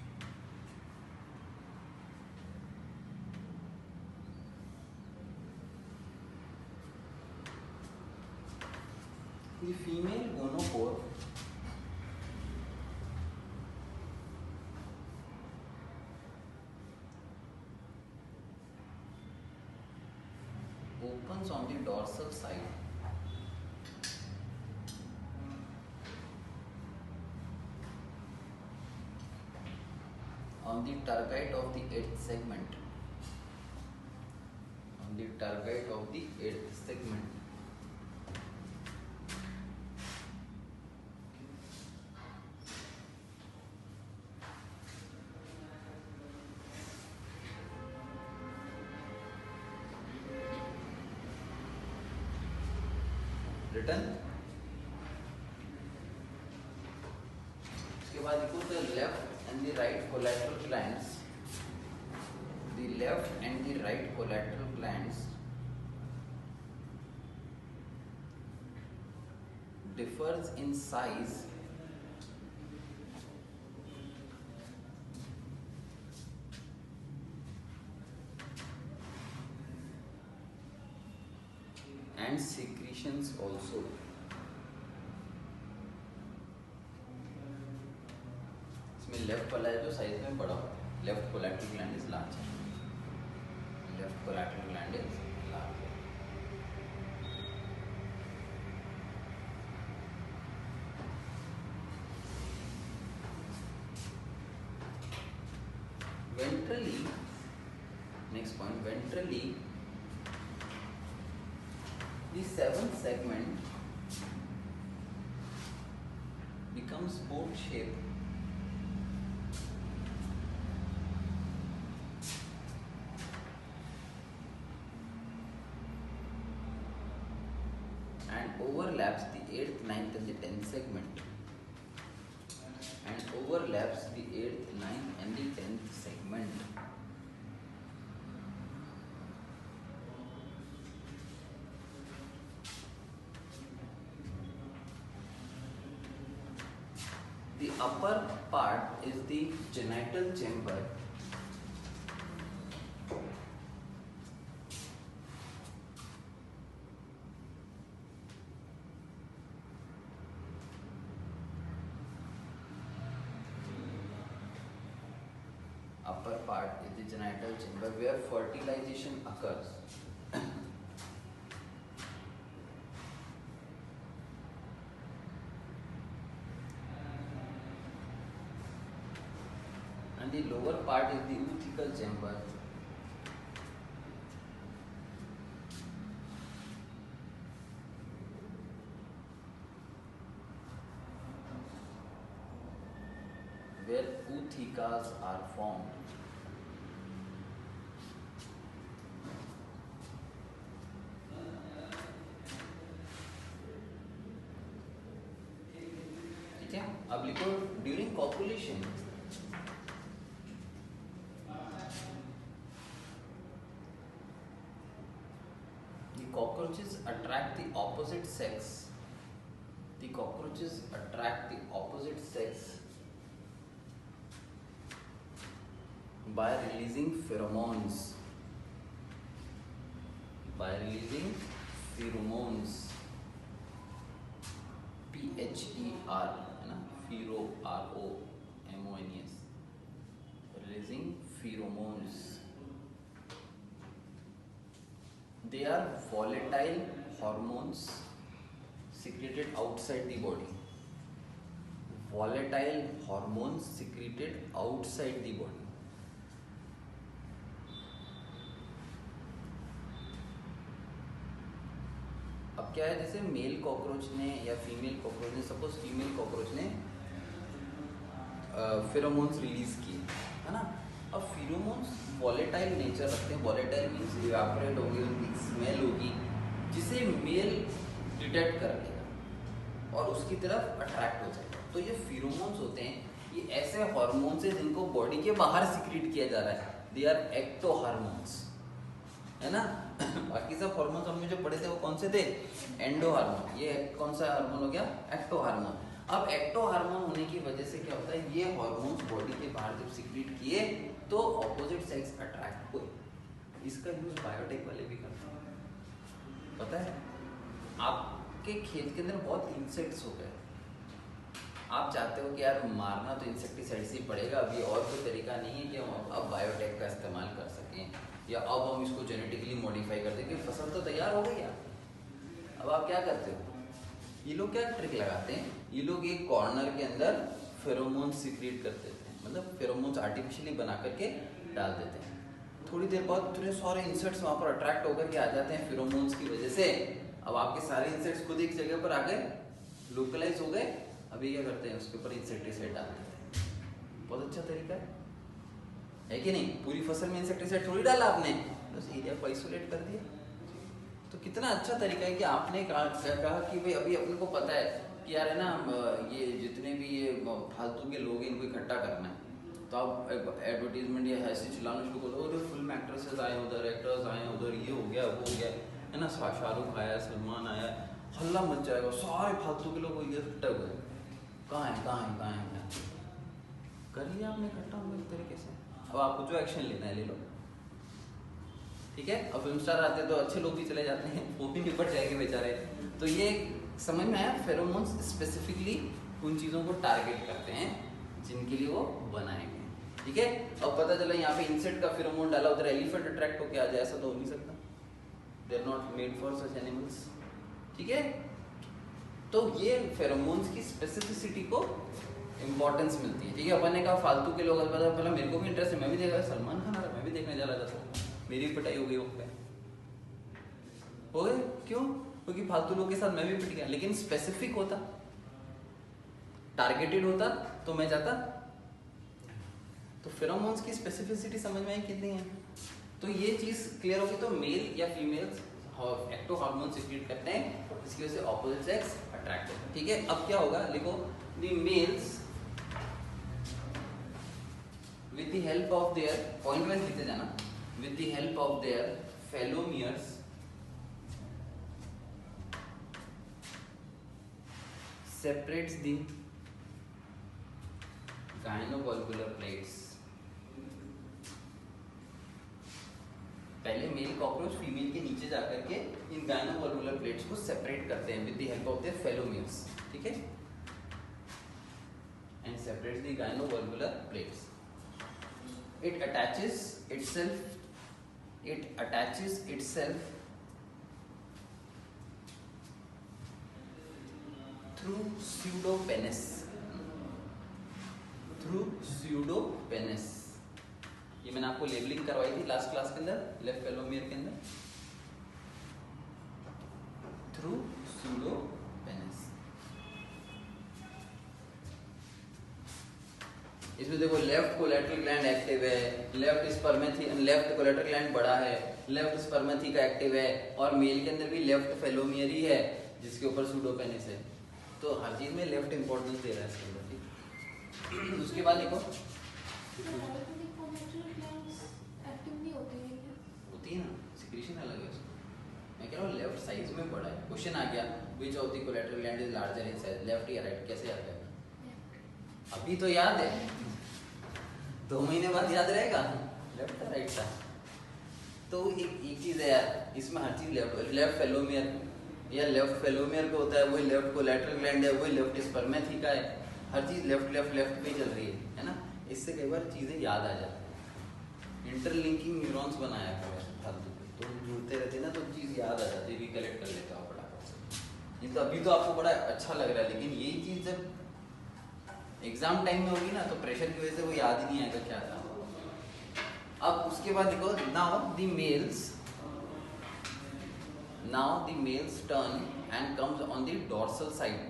The female gonopore opens on the dorsal side on the tergite of the 8th segment. On the tergite of the 8th segment. Written. उसके बाद देखो the left and the right collateral glands. The left and the right collateral glands differs in size and secretions also. इसमें left वाला है जो size में बड़ा होता है, left collateral gland is large, left collateral gland is large. Ventrally, next point, ventrally the 7th segment becomes boat shaped and overlaps the 8th, 9th and the 10th segment, and overlaps the 8th, 9th and the 10th segment. The upper part is the genital chamber where fertilization occurs. And the lower part is the oothecal chamber where oothicas are formed. ठीक है, अब लिखो during copulation cockroaches attract the opposite sex. The cockroaches attract the opposite sex by releasing pheromones. By releasing pheromones. P-H-E-R, है ना? Phero, R-O-M-O-N-E-S. Releasing pheromones. They are volatile hormones secreted outside the body. Volatile hormones secreted outside the body. अब क्या है, जैसे male cockroach ने या female cockroach ने, suppose female cockroach ने फेरोमोन्स रिलीज किए, है ना? अब फेरोमोन्स वॉलेटाइल नेचर रखते हैं. वॉलेटाइल मीन्स इवेपोरेट होगी, उनकी स्मेल होगी जिसे मेल डिटेक्ट कर लेगा और उसकी तरफ अट्रैक्ट हो जाएगा. तो ये फेरोमोन्स होते हैं, ये ऐसे हार्मोन्स हैं जिनको बॉडी के बाहर सिक्रीट किया जा रहा है. They are ectohormones. है ना। बाकी सब हार्मोन्स हमने जो पढ़े थे वो कौन से थे, एंडो हार्मोन। ये कौन सा हार्मोन हो गया, एक्टो हार्मोन। अब एक्टो हार्मोन होने की वजह से क्या होता है, ये हार्मोन्स बॉडी के बाहर जब सीक्रेट किए तो ऑपोजिट सेक्स अट्रैक्ट हुए। इसका यूज बायोटेक वाले भी करते हैं। पता है आपके खेत के अंदर बहुत इंसेक्ट्स हो गए, आप चाहते हो कि यार मारना तो इंसेक्टिसाइड से ही पड़ेगा, अभी और कोई तरीका नहीं है कि हम अब बायोटेक का इस्तेमाल कर सकें या अब हम इसको जेनेटिकली मॉडिफाई कर दें, क्योंकि फसल तो तैयार हो गई यार। अब आप क्या करते हो, ये लोग क्या ट्रिक लगाते हैं, ये लोग एक कॉर्नर के अंदर फेरोमोन सीक्रेट कर देते हैं, मतलब फेरोमोन्स आर्टिफिशियली बना करके डाल देते हैं। थोड़ी देर बाद थोड़े सारे इंसेक्ट्स वहाँ पर अट्रैक्ट होकर के आ जाते हैं फेरोमोन्स की वजह से। अब आपके सारे इंसेक्ट्स खुद एक जगह पर आ गए, लोकलाइज हो गए। अभी क्या करते हैं, उसके ऊपर इंसेक्टिसाइड डाल देते हैं। बहुत अच्छा तरीका है कि नहीं। पूरी फसल में इंसेक्टिसाइड थोड़ी डाला आपने, बस एरिया को आइसोलेट कर दिया। तो कितना अच्छा तरीका है कि आपने कहा कि भाई अभी अपने को पता है कि यार है ना, ये जितने भी ये फालतू के लोग हैं इनको इकट्ठा करना है, तो आप एडवर्टीजमेंट या ऐसे चलाना शुरू करो, और फिल्म एक्ट्रेसेस आए उधर, एक्टर्स आए उधर, ये हो गया वो हो गया, है ना, शाहरुख आया, सलमान आया, हल्ला मच जाएगा, सारे फालतू के लोग इकट्ठा हुए। कहाँ है कर लिया आपने इकट्ठा होगा एक तरीके से। अब आपको जो एक्शन लेना है ले लो, ठीक है। अब फिल्म स्टार आते हैं तो अच्छे लोग भी चले जाते हैं, वो भी निपट जाएंगे बेचारे। तो ये समझ में आया, फेरोमोन्स स्पेसिफिकली उन चीज़ों को टारगेट करते हैं जिनके लिए वो बनाए गए, ठीक है। अब पता चला यहाँ पे इंसेक्ट का फेरोमोन डाला, उधर एलिफेंट अट्रैक्ट होकर आ जाए, ऐसा तो हो नहीं सकता, they are not made for such animals, ठीक है। तो ये फेरोमोन्स की स्पेसिफिसिटी को इंपॉर्टेंस मिलती है, ठीक है। अपन ने कहा फालतू के लोग, पहले मेरे को भी इंटरेस्ट है, मैं भी देख रहा, सलमान खान आ रहा, मैं भी देखने जा रहा था, मेरी भी पिटाई हो गई वक्त पे, हो गए क्यों, क्योंकि फालतू लोग के साथ मैं भी पिट गया। लेकिन स्पेसिफिक होता, टारगेटेड होता तो मैं जाता। तो फेरोमोन्स की स्पेसिफिसिटी समझ में आई कितनी है। तो ये चीज क्लियर होगी। तो मेल या फीमेल्स एक्टो हार्मोन सीक्रेट करते हैं, इसकी वजह से ऑपोजिट सेक्स अट्रैक्ट होता है, ठीक है। अब क्या होगा, लिखो, the mails with the help of their, point wise लिखते जाना, with the help of their phelomeres separates the gynovolvular plates। पहले मेल कॉकरोच फीमेल के नीचे जाकर के इन गायनोवल्वुलर प्लेट्स को सेपरेट करते हैं with the help of their phallomeres, ठीक है, and separates the gynovalvular plates. It attaches itself through pseudopenis, ये मैंने आपको लेबलिंग करवाई थी लास्ट क्लास के अंदर, लेफ्ट फेलोमियर के अंदर, थ्रू pseudopenis। इसमें देखो लेफ्ट कोलेटरल ग्लैंड एक्टिव है, लेफ्ट कोलेटरल ग्लैंड बड़ा है, लेफ्ट स्पर्मेथिका एक्टिव है, और मेल के अंदर भी लेफ्ट फेलोमियर ही है जिसके ऊपर सूडोपेनिस है। तो हर चीज में लेफ्ट इंपॉर्टेंस दे रहा है इसके अंदर, ठीक। उसके बाद देखो होती है ना, सिक्रीशन अलग है उसमें। मैं कह रहा हूँ लेफ्ट साइज में बड़ा है। क्वेश्चन आ गया, which of the collateral gland is larger in size, left या राइट, कैसे याद रहेगा? अभी तो याद है, 2 महीने बाद याद रहेगा लेफ्ट राइट था। तो एक चीज है यार, इसमें हर चीज लेफ्ट फेलोमियर या लेफ्ट फेलोमियर पे होता है, वही लेफ्ट कोलेटरल ग्लैंड है, वही लेफ्ट स्पर्मेथिका है, हर चीज लेफ्ट पे चल रही है ना। इससे कई बार चीजें याद आ जाती है, इंटरलिंकिंग न्यूरॉन्स बनाया है फालतू, तो जुड़ते रहते हैं ना, तो चीज याद आ जाती है, रिकलेक्ट कर लेते हो फटाफट से। ये तो अभी तो आपको बड़ा अच्छा लग रहा है, लेकिन यही चीज जब एग्जाम टाइम में होगी ना, तो प्रेशर की वजह से वो याद ही नहीं आएगा क्या था। अब उसके बाद देखो, now the mails turn and comes on the dorsal side,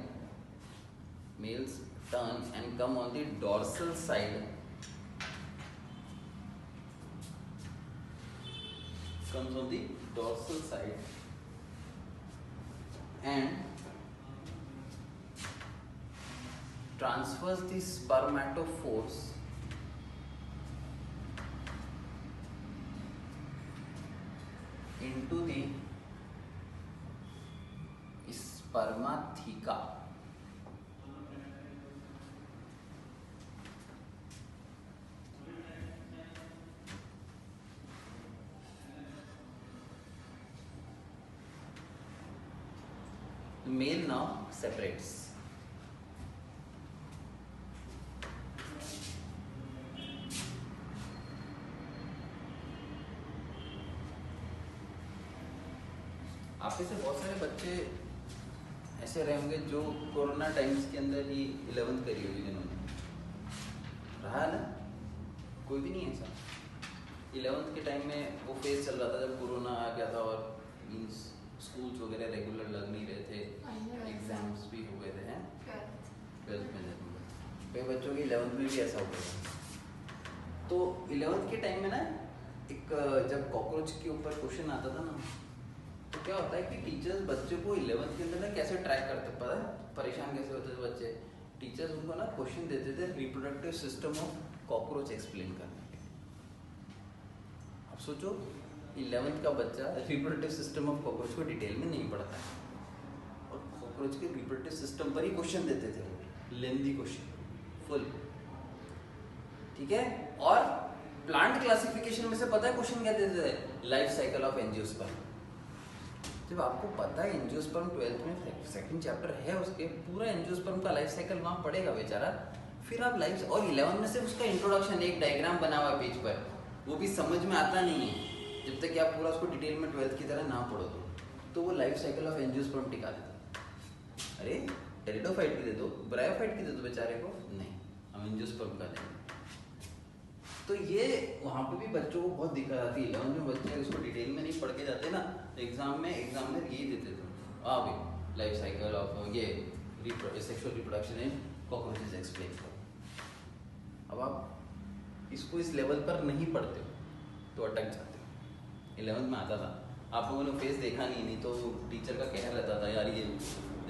males turn and come on the dorsal side, and transfers the spermatophores into the spermatheca. The male now separates. आप में से बहुत सारे बच्चे ऐसे रहे होंगे जो कोरोना टाइम्स के अंदर ही 11th करी होगी जिन्होंने, रहा ना? कोई भी नहीं है ऐसा। 11th के टाइम में वो फेज चल रहा था जब कोरोना आ गया था और मीन्स स्कूल्स वगैरह रेगुलर लग नहीं रहे थे, एग्जाम्स भी हो गए थे हैं 12th में। कई बच्चों के 11th में भी ऐसा हो गया। तो 11th के टाइम में ना एक जब कॉकरोच के ऊपर क्वेश्चन आता था ना, तो क्या होता है कि टीचर्स बच्चों को 11th के अंदर ना कैसे ट्रैक करते, पता है परेशान कैसे होते थे बच्चे? टीचर्स उनको ना क्वेश्चन देते थे reproductive system of cockroach explain करने के। अब सोचो 11th का बच्चा रिप्रोडक्टिव सिस्टम ऑफ कॉकरोच को डिटेल में नहीं पढ़ता है, और कॉकरोच के रिप्रोडक्टिव सिस्टम पर ही क्वेश्चन देते थे, वो लेंथी क्वेश्चन फुल, ठीक है। और प्लांट क्लासिफिकेशन में से पता है क्वेश्चन क्या देते थे? Life cycle of angiosperm. जब आपको पता है एंजियोस्पर्म 12th में सेकंड चैप्टर है, उसके पूरा एंजियोस्पर्म का लाइफ साइकिल वहाँ पड़ेगा बेचारा, फिर आप लाइफ, और 11 में से उसका इंट्रोडक्शन एक डायग्राम बना हुआ पेज पर, वो भी समझ में आता नहीं है जब तक कि आप पूरा उसको डिटेल में 12th की तरह ना पढ़ो तो वो लाइफ साइकिल ऑफ एंजियोस्पर्म टिका देता। अरे टेरिडोफाइट की दे दो, ब्रायोफाइट की दे दो बेचारे को, नहीं हम एंजियोस्पर्म का देंगे। तो ये वहाँ पे भी बच्चों को बहुत दिक्कत आती है। 11 में बच्चे उसको डिटेल में नहीं पढ़ के जाते ना, एग्जाम में एग्जामिनर यही देते थे, भाई लाइफ साइकिल ऑफ ये sexual reproduction in cockroaches explain करो। अब आप इसको इस लेवल पर नहीं पढ़ते हो तो अटक जाते हो। 11th में आता था, आप लोगों ने फेस देखा नहीं तो टीचर का कहना रहता था यार ये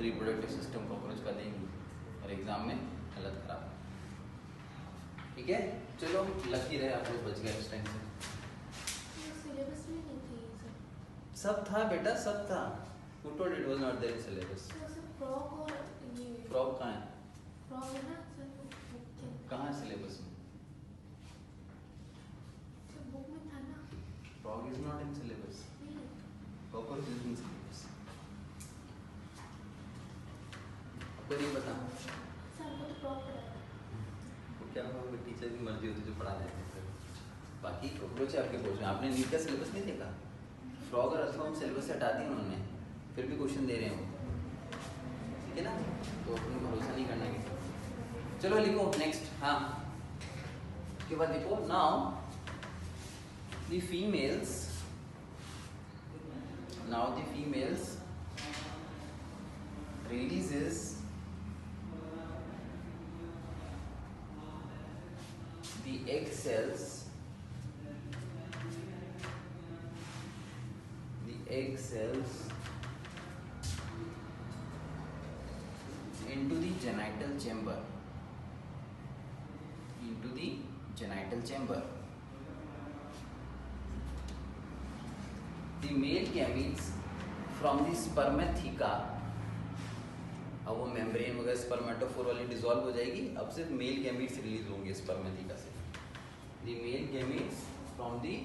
रिप्रोडक्टिव सिस्टम कॉकरोच का देंगे, और एग्जाम में हालत खराब। ठीक है, चलो लकी रहे आप लोग, बच गए उस टाइम से। सिलेबस में नहीं थी ये सब। सब था बेटा, सब था। Who told it was not there in syllabus? Frog और ये फ्रॉग कहाँ है? फ्रॉग है ना सर, कहाँ है सिलेबस में? बुक में था ना। Frog is not in syllabus, cockroach is in syllabus. आपको नहीं पता? सर को तो फ्रॉग पढ़ा था। वो क्या हुआ, टीचर की मर्जी होती जो पढ़ा देते थे। बाकी कॉकरोच आपके कोर्स में आपने नीट का सिलेबस नहीं देखा? फ्रॉग और अर्थवर्म सिलेबस से हटा दिए उन्होंने, फिर भी क्वेश्चन दे रहे हैं वो, ठीक है ना? तो अपने भरोसा नहीं करना किसी। चलो लिखो नेक्स्ट। हाँ, उसके बाद लिखो now the females, now the females releases the egg cells into the genital chamber, the male gametes from the spermatheca। अब वो मेम्ब्रेन वगैरह स्पर्मेटोफोर वाली डिसॉल्व हो जाएगी, अब सिर्फ मेल गैमीट्स रिलीज होंगे स्पर्मेथिका से। The male gametes from the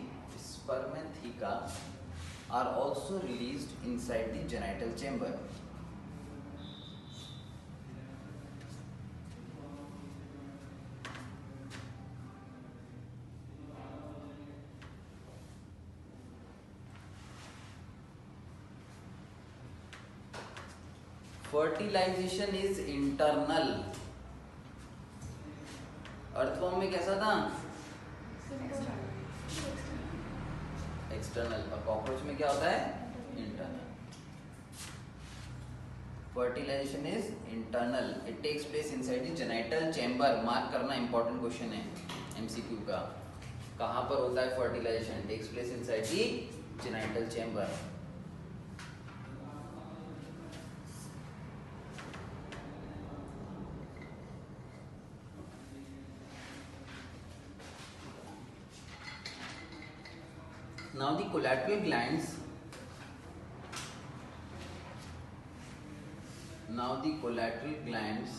spermatheca are also released inside the genital chamber. Fertilisation is internal. Earthworm में कैसा था? एक्सटर्नल। और कॉकरोच में क्या होता है? Internal. Fertilisation is internal, it takes place inside the genital chamber. Mark करना, important question है एमसीक्यू का। कहां पर होता है fertilisation? Takes place inside the genital chamber. Now the collateral glands Now the collateral glands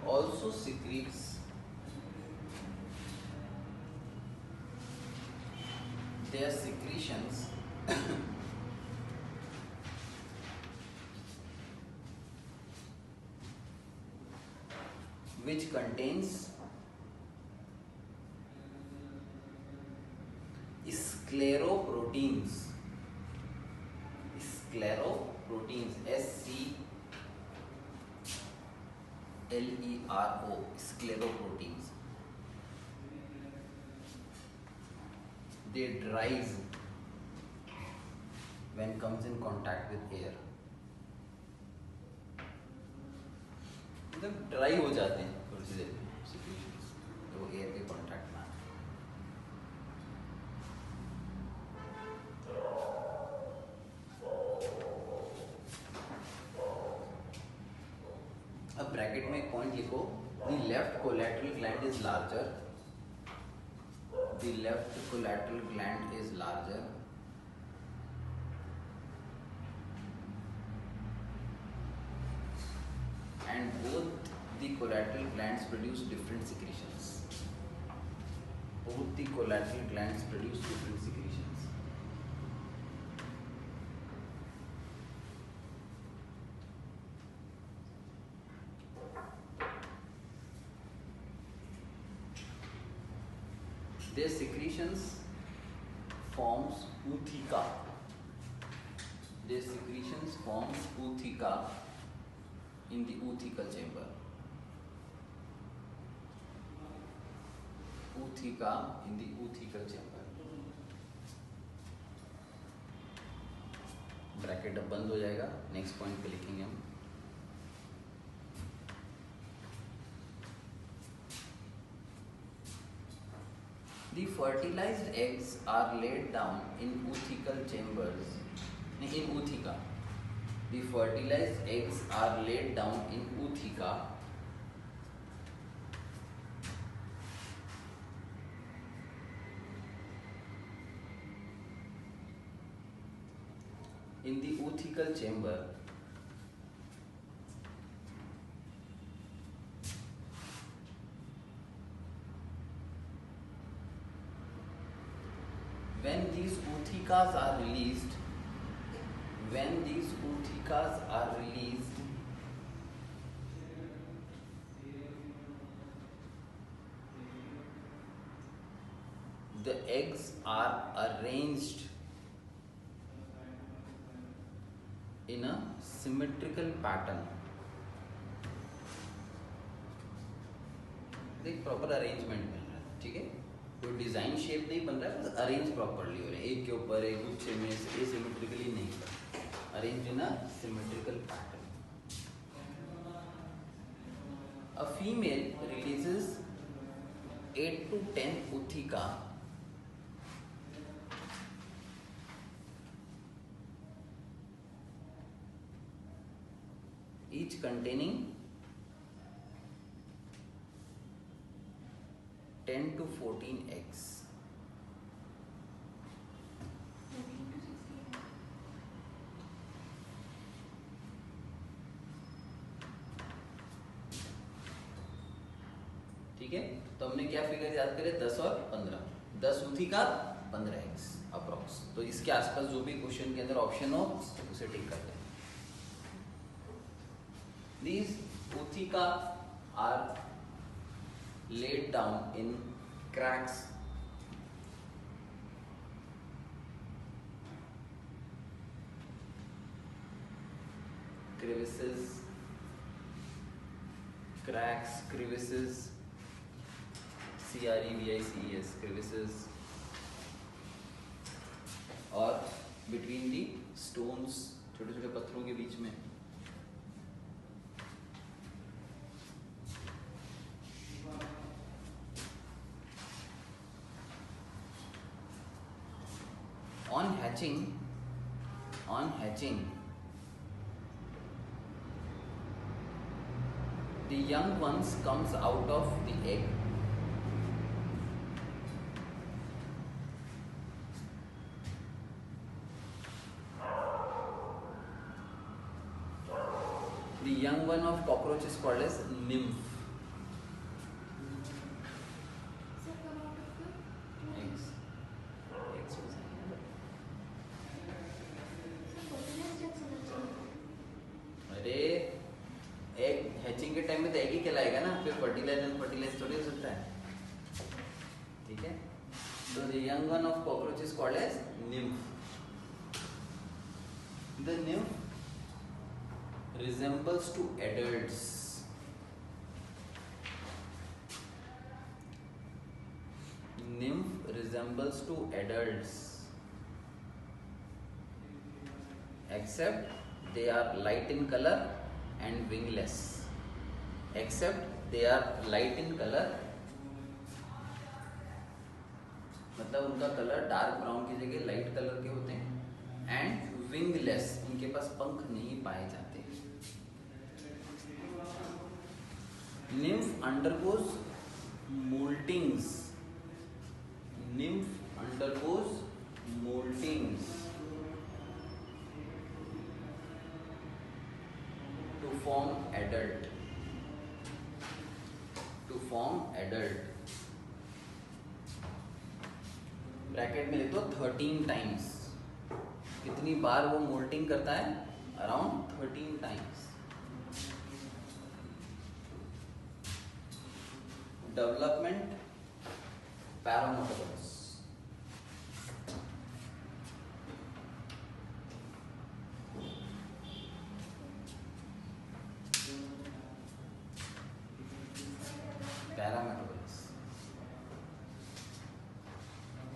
also secretes their secretions which contains scleroproteins. Scleroproteins, SCLERO, scleroproteins. They dries when comes in contact with air. मतलब dry हो जाते हैं थोड़ी सी देर में secretions, तो वो air के contact में आते हैं. अब ब्रैकेट में एक पॉइंट लिखो. The left collateral gland is larger. The left collateral gland is larger. And both the collateral glands produce different secretions. Both the collateral glands produce different secretions. Their secretions forms ootheca. Their secretions forms ootheca in the oothecal chamber. Ootheca in the oothecal chamber. Bracket अब बंद हो जाएगा. Next point पे लिखेंगे हम. The fertilized eggs are laid down in oothecal chambers. In ootheca. The fertilized eggs are laid down in ootheca. In the oothecal chamber. When these oothecas are released, the eggs are arranged in a symmetrical pattern. एक proper arrangement मिल रहा है. ठीक है, कोई design shape नहीं बन रहा है, बस अरेंज प्रॉपरली हो रहे हैं. एक के ऊपर एक, गुच्छे में से एसिमेट्रिकली नहीं, arrange in a symmetrical pattern. A female releases 8 to 10 ootheca each containing 10 to 14 eggs. ठीक है, तो हमने क्या फिगर याद करे? 10 और 15. 10 ootheca, 15 eggs अप्रॉक्स. तो इसके आसपास जो भी क्वेश्चन के अंदर ऑप्शन हो उसे टिक कर दें. These ootheca are laid down in cracks crevices, crevices, crevices, और between the stones, छोटे छोटे पत्थरों के बीच में. On hatching, the young ones comes out of the egg. The young one of cockroach is called as nymph. Sir, come out of the Eggs. Eggs हो जाएंगे। Sir fertilized eggs होना चाहिए। अरे एग हैचिंग के time में तो egg ही कहलाएगा ना, फिर फर्टिलाइज थोड़ी हो सकता है। ठीक है, तो the young one of cockroach is called as nymph. The nymph resembles to adults. Nymph resembles to adults, except they are light in color and wingless. Except they are light in color, मतलब उनका colour dark brown की जगह light colour के होते हैं, and wingless, उनके पास पंख नहीं पाए जाते। nymph undergoes moltings. Nymph undergoes moltings to form adult. To form adult. Bracket में लिख दो 13 टाइम्स। कितनी बार वो मोल्टिंग करता है? Around 13 times. Development paurometabolous. Paurometabolous,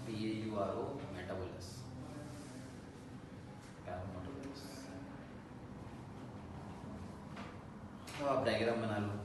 PAURO metabolous, paurometabolous. तो आप डायग्राम बना लो।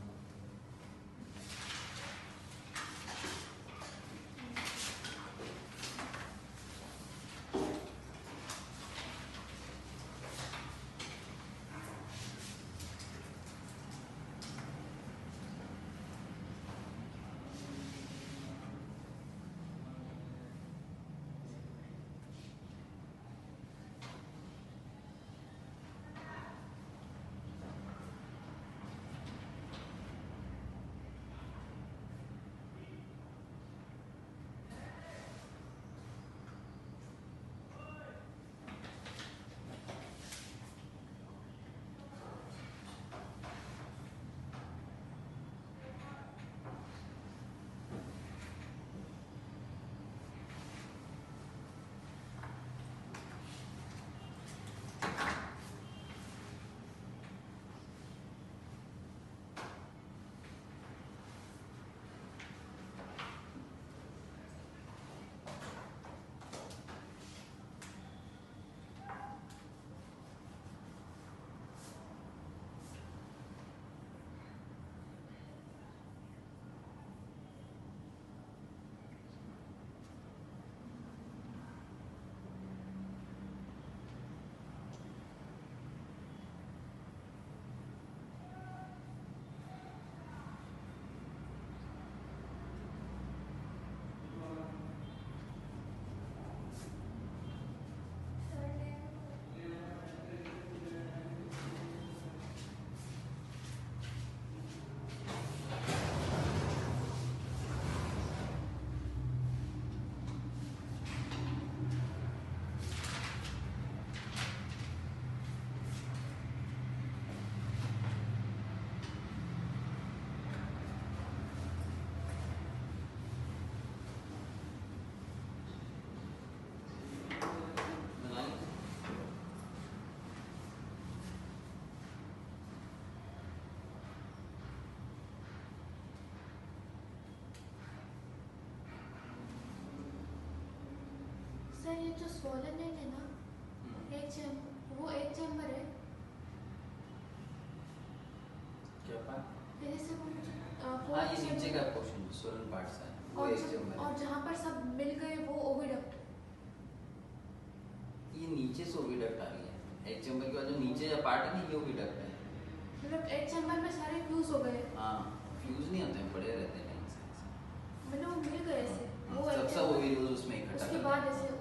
सर ये जो स्वॉलन एंड है ना, वो एक चैम्बर है। क्या पार्ट? जैसे वो हाँ, ये नीचे का पोर्शन सोलन पार्ट्स है, वो एक चैम्बर है। और जहाँ पर सब मिल गए वो ओविडक्ट। ये नीचे से ओविडक्ट आ रही है। एक चैम्बर के बाद जो नीचे का पार्ट है ना, ये ओविडक्ट है। मतलब एक चैम्बर में सारे फ्यूज हो गए। हाँ, फ्यूज नहीं होते हैं, पड़े रहते हैं लाइन से। मतलब वो मिल गए ऐसे, वो सब एक सब chamber- ओविडक्ट उसमें इकट्ठा उसके कर बाद दिया। ऐसे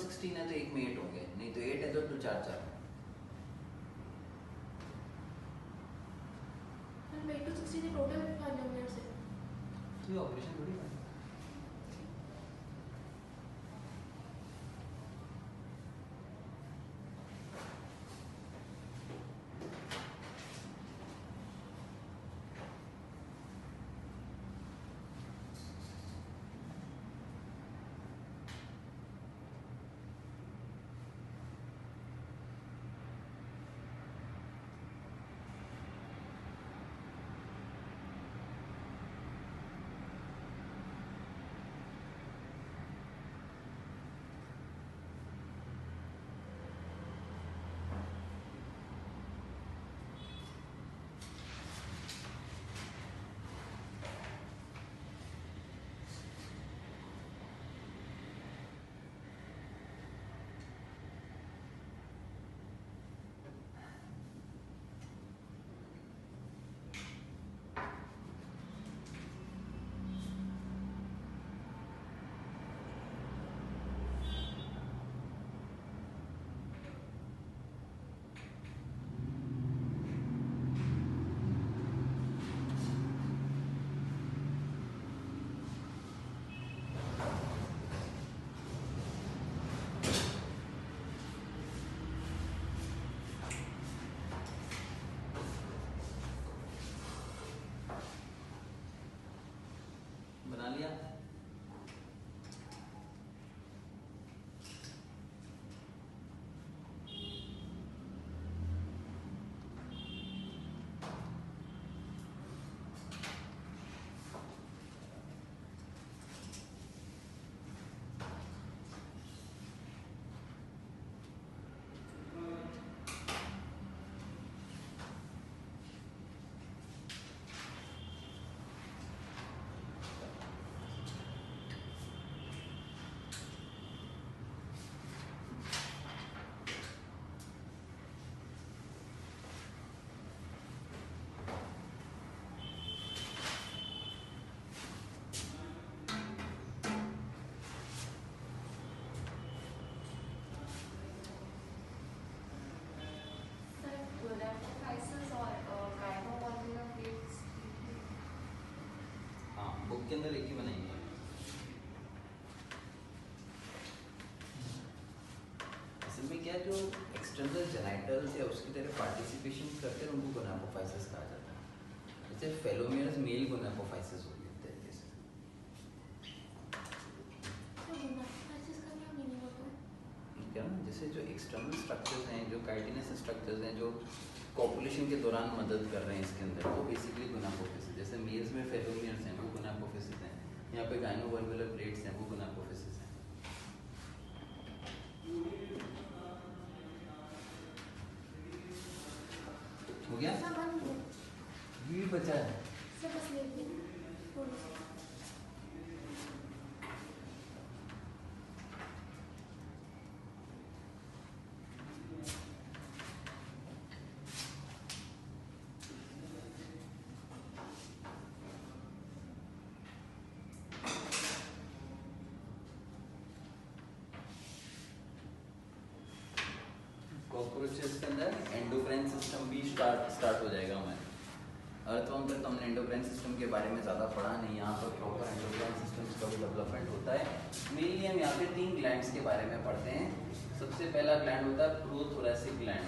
16 है तो एक में 8 होंगे, नहीं तो 8 है तो 4 4। हम 8 to 16 टोटल पॉलिनोमियल्स है। तो ये ऑपरेशन थोड़ी है। बना लिया। बुक के अंदर एक ही बनाएंगे। असल में क्या जो एक्सटर्नल जेनाइटल्स या उसकी तरह पार्टिसिपेशन करते हैं उनको गोनापोफाइसिस कहा जाता है। जैसे फेलोमियर्स मेल गोनापोफाइसिस होती है तरीके से। क्या ना, जैसे जो एक्सटर्नल स्ट्रक्चर्स हैं, जो काइटिनस स्ट्रक्चर्स हैं, जो कॉपुलेशन के दौरान मदद कर रहे हैं इसके अंदर, वो बेसिकली गोनापोफिसिस। जैसे मेल्स में फेलोमियर्स हैं, वो गोनापोफिसिस हैं। यहाँ पे गाइनोवल्वुलर प्लेट्स हैं, वो गोनापोफिसिस हैं। हो गया? ये बचा है। सब बस ले लो थोड़ा सा। कॉकरोचेस के अंदर एंडोक्राइन सिस्टम भी स्टार्ट हो जाएगा हमारे। अर्थवर्म तक तो हमने एंडोक्राइन सिस्टम के बारे में ज़्यादा पढ़ा नहीं, यहाँ पर प्रॉपर एंडोक्राइन सिस्टम का भी डेवलपमेंट होता है। मेनली हम यहाँ पे 3 ग्लैंड्स के बारे में पढ़ते हैं। सबसे पहला ग्लैंड होता है प्रोथोरेसिक ग्लैंड।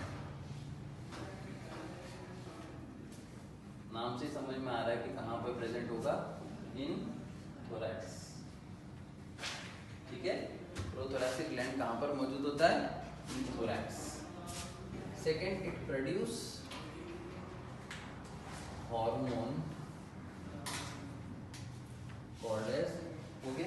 नाम से समझ में आ रहा है कि कहाँ पर प्रेजेंट होगा, इन थोरैक्स। ठीक है, प्रोथोरेसिक ग्लैंड कहाँ पर मौजूद होता है, in thorax. Second, it produce hormone called as, okay,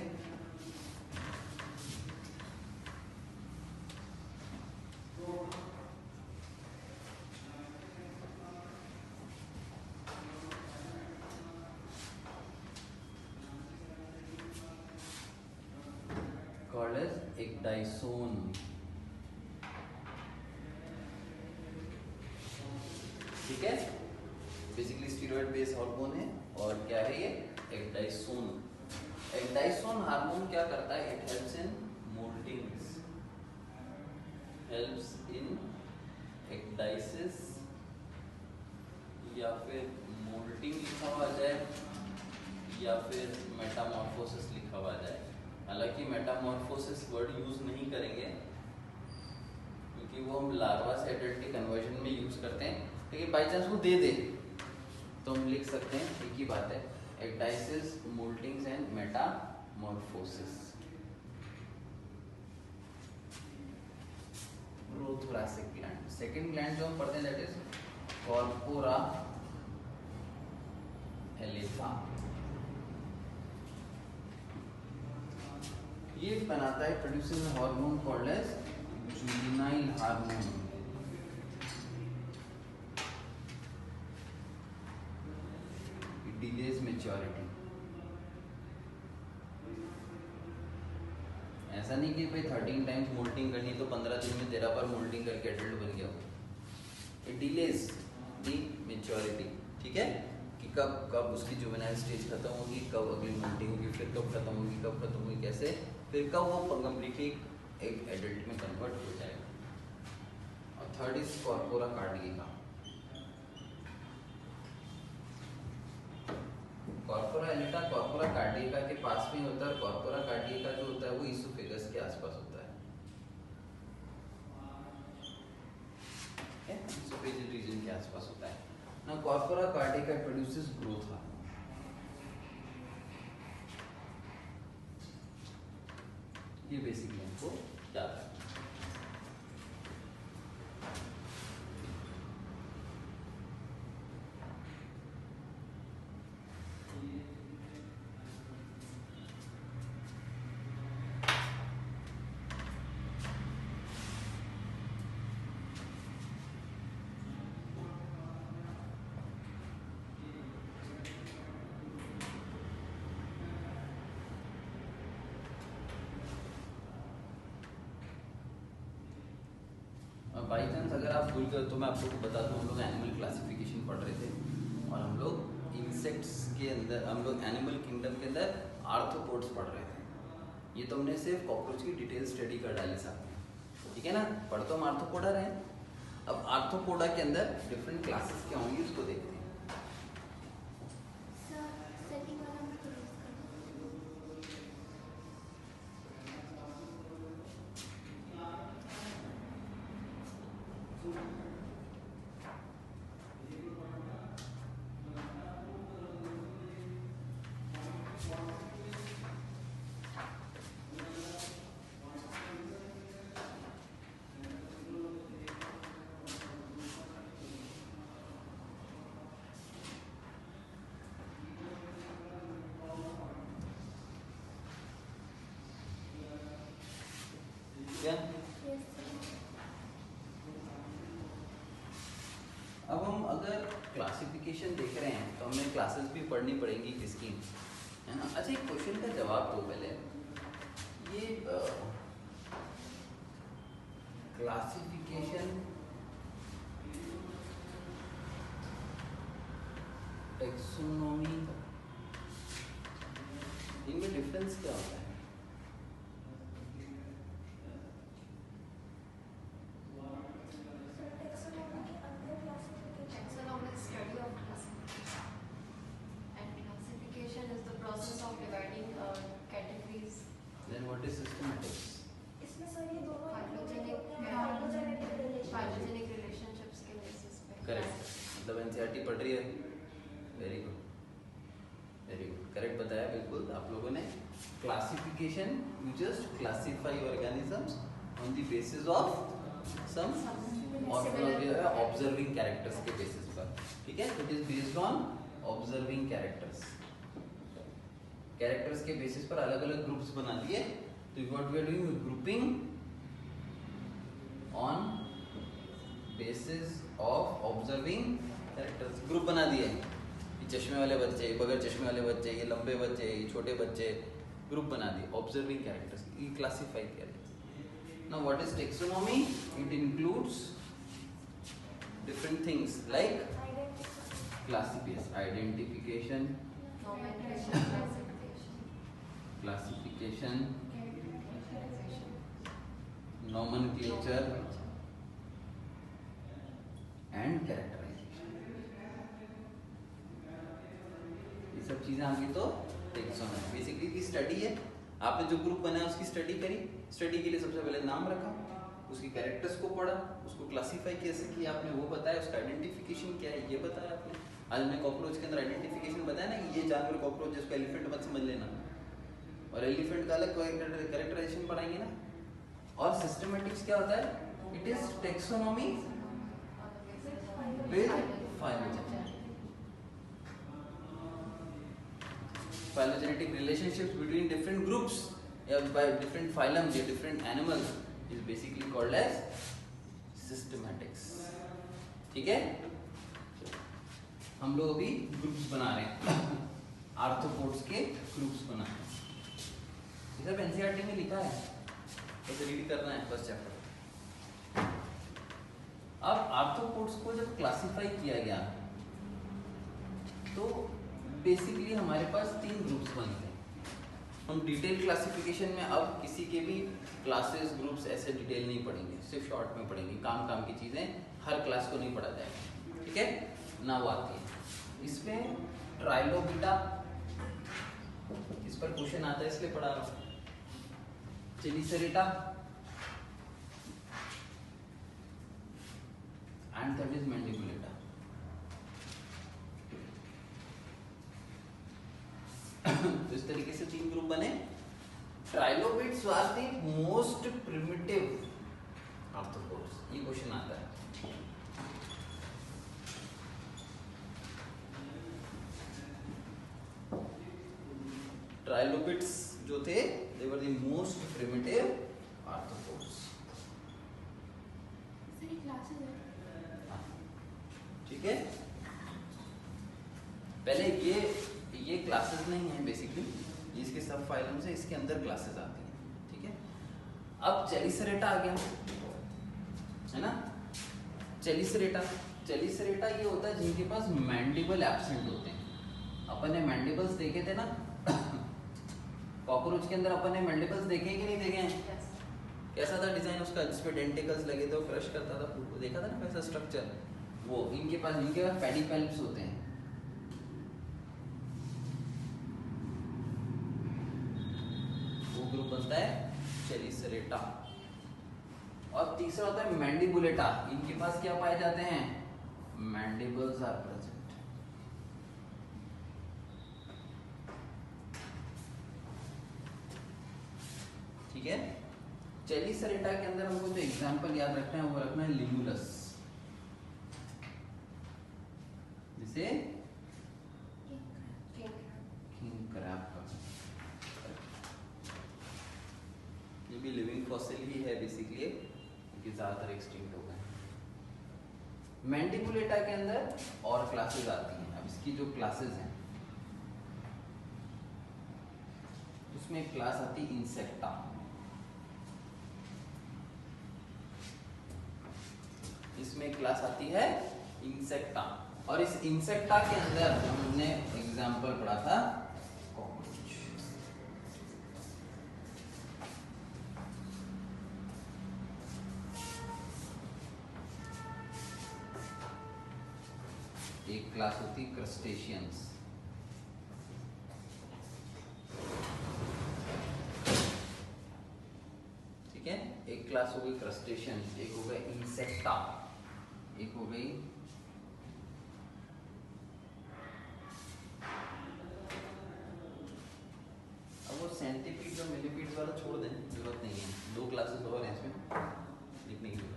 called as ecdysone. ठीक है, बेसिकली स्टीरॉयड बेस्ड हार्मोन है। और क्या है ये, एक्डाइसोन। एक्डाइसोन हार्मोन क्या करता है, it helps in moulting helps in ecdysis या फिर मोल्टिंग लिखा हुआ जाए या फिर मेटामॉर्फोसिस लिखा हुआ जाए। हालांकि मेटामॉर्फोसिस वर्ड यूज नहीं करेंगे क्योंकि वो हम लार्वा से एडल्ट के कन्वर्जन में यूज करते हैं, लेकिन बाई चांस वो दे दे तो हम लिख सकते हैं, एक ही बात है, ecdysis, moultings and metamorphosis. Prothoracic gland, second gland जो हम पढ़ते हैं दैट इज कॉर्पोरा एलिफा। ये बनाता है producing hormone called as juvenile hormone. Delays maturity. ऐसा नहीं कि भाई 13 टाइम्स मोल्टिंग करनी तो 15 दिन में 13 बार मोल्टिंग करके एडल्ट बन गया। इट डिलेज द मैच्योरिटी, ठीक है, कि कब कब उसकी जुवेनाइल स्टेज खत्म होगी, कब अगली मोल्टिंग होगी, फिर कब खत्म होगी, कब खत्म होगी, कैसे, फिर कब वो कम्प्लीटली एक एडल्ट में कन्वर्ट हो जाएगा। और third is corpora cardiaca. Corpora allata corpora cardiaca के पास में होता है। कॉर्पोरा कार्डिका जो होता है वो इसोफेगस के आसपास होता है, इसोफेजियल रीजन के आसपास होता है ना। Corpora cardiaca produces growth hormone. ये बेसिकली हमको याद है। बाई चांस अगर आप भूल गए तो मैं आप लोग को बता दूं, हम लोग एनिमल क्लासिफिकेशन पढ़ रहे थे और हम लोग इंसेक्ट्स के अंदर, हम लोग एनिमल किंगडम के अंदर आर्थ्रोपोड्स पढ़ रहे थे। ये तो हमने सिर्फ कॉकरोच की डिटेल स्टडी कर डाली साथ में, ठीक है ना। पढ़ तो हम आर्थ्रोपोडा रहे हैं। अब आर्थ्रोपोडा के अंदर डिफरेंट क्लासेस क्या होंगी उसको देखते हैं। अब हम अगर क्लासिफिकेशन देख रहे हैं तो हमें क्लासेस भी पढ़नी पड़ेंगी किसकी, है ना। अच्छा, एक क्वेश्चन का जवाब दो पहले। ये क्लासिफिकेशन, टेक्सोनॉमी, इनमें डिफरेंस क्या होता है? पढ़ रही है, very good, very good, correct बताया बिल्कुल आप लोगों ने। Classification, you just classify organisms on the basis of some observing characters के बेसिस पर, ठीक है। It is based on observing characters. Characters के बेसिस पर अलग अलग ग्रुप्स बना दिए। तो what we are doing, grouping on basis of observing characters. Group बना दिए, ये चश्मे वाले बच्चे, बगैर चश्मे वाले बच्चे, ये लंबे बच्चे, ये छोटे बच्चे, ग्रुप बना दिए ऑब्जर्विंग कैरेक्टर्स, ये क्लासिफाई किया। Now what is taxonomy? It includes different things like classification, identification, classification, nomenclature and characterisation, ये सब चीजें आ गई तो टेक्सोनॉमी बेसिकली की स्टडी है। आपने जो ग्रुप बनाया उसकी स्टडी करी, स्टडी के लिए सबसे पहले नाम रखा, उसकी कैरेक्टर्स को पढ़ा, उसको क्लासिफाई कैसे किया आपने वो बताया, उसका आइडेंटिफिकेशन क्या है ये बताया आपने। आज हमने कॉकरोच के अंदर आइडेंटिफिकेशन बताया ना कि ये जानवर कॉकरोच जिसको एलिफेंट मत समझ लेना, और एलिफेंट का अलग कैरेक्टराइजेशन पढ़ाएंगे ना। और सिस्टमैटिक्स क्या होता है, it is taxonomy with phylogenetic relationships between different groups by different phylums या different animals is basically called as systematics। ठीक है, हम लोग अभी ग्रुप्स बना रहे हैं, आर्थ्रोपोड्स के ग्रुप्स बना रहे हैं। ये सब एनसीईआरटी में लिखा है, तो रीड करना है फर्स्ट चैप्टर। अब आर्थ्रोपोड्स को जब क्लासिफाई किया गया तो बेसिकली हमारे पास 3 ग्रुप्स बनते हैं। हम डिटेल क्लासिफिकेशन में अब किसी के भी क्लासेस ग्रुप्स ऐसे डिटेल नहीं पढ़ेंगे, सिर्फ शॉर्ट में पढ़ेंगे, काम की चीज़ें हर क्लास को नहीं पढ़ा जाएगा, ठीक है ना। वो आती है इसमें ट्राइलोबिटा, इस पर क्वेश्चन आता है इसलिए पढ़ा रहा हूँ। Chelicerata and third is mandibulata. तो इस तरीके से 3 ग्रुप बने। Trilobites are the most primitive arthropods, ये क्वेश्चन आता है। ट्राइलोबिट्स जो थे they were the most primitive arthropods. ठीक है, पहले ये क्लासेस नहीं है बेसिकली, इसके सब फाइलम्स है, इसके अंदर क्लासेस आती हैं, ठीक है। अब चेलिसेरेटा आ गया है ना। चेलिसेरेटा ये होता है जिनके पास मैंडिबल एब्सेंट होते हैं। अपन ने मैंडिबल्स देखे थे ना कॉकरोच के अंदर अपन ने मैंडिबल्स देखे कि नहीं देखे हैं? कैसा था डिजाइन उसका, जिसपे डेंटिकल्स लगे थे, क्रश करता था फूड को, देखा था ना कैसा स्ट्रक्चर। वो इनके पास पेडिपेल्प्स होते हैं। ग्रुप बनता है चेलिसेरेटा। और तीसरा होता है मैंडिबुलेटा, इनके पास क्या पाए जाते हैं, मैंडिबल्स आर प्रेजेंट। ठीक है, चेलिसेरेटा के अंदर हमको जो एग्जांपल याद रखना है वो रखना है लिमुलस, जिसे किंग क्रैब का, ये भी लिविंग फॉसिल ही है बेसिकली, क्योंकि ज्यादातर एक्सटिंक्ट हो गए। मैंडिबुलेटा के अंदर और क्लासेस आती हैं। अब इसकी जो क्लासेस हैं उसमें एक क्लास आती है इंसेक्टा। इसमें एक क्लास आती है इंसेक्टा, और इस इंसेक्टा के अंदर हमने एग्जाम्पल पढ़ा था कॉकरोच। एक क्लास होती है क्रस्टेशियंस, ठीक है। एक क्लास हो गई क्रस्टेशियंस, एक हो गया इंसेक्टा, एक हो गई सेंटीपीड और मिलीपीड वाला छोड़ दें, जरूरत नहीं है। 2 क्लासेस और हैं इसमें लिखने की जरूरत।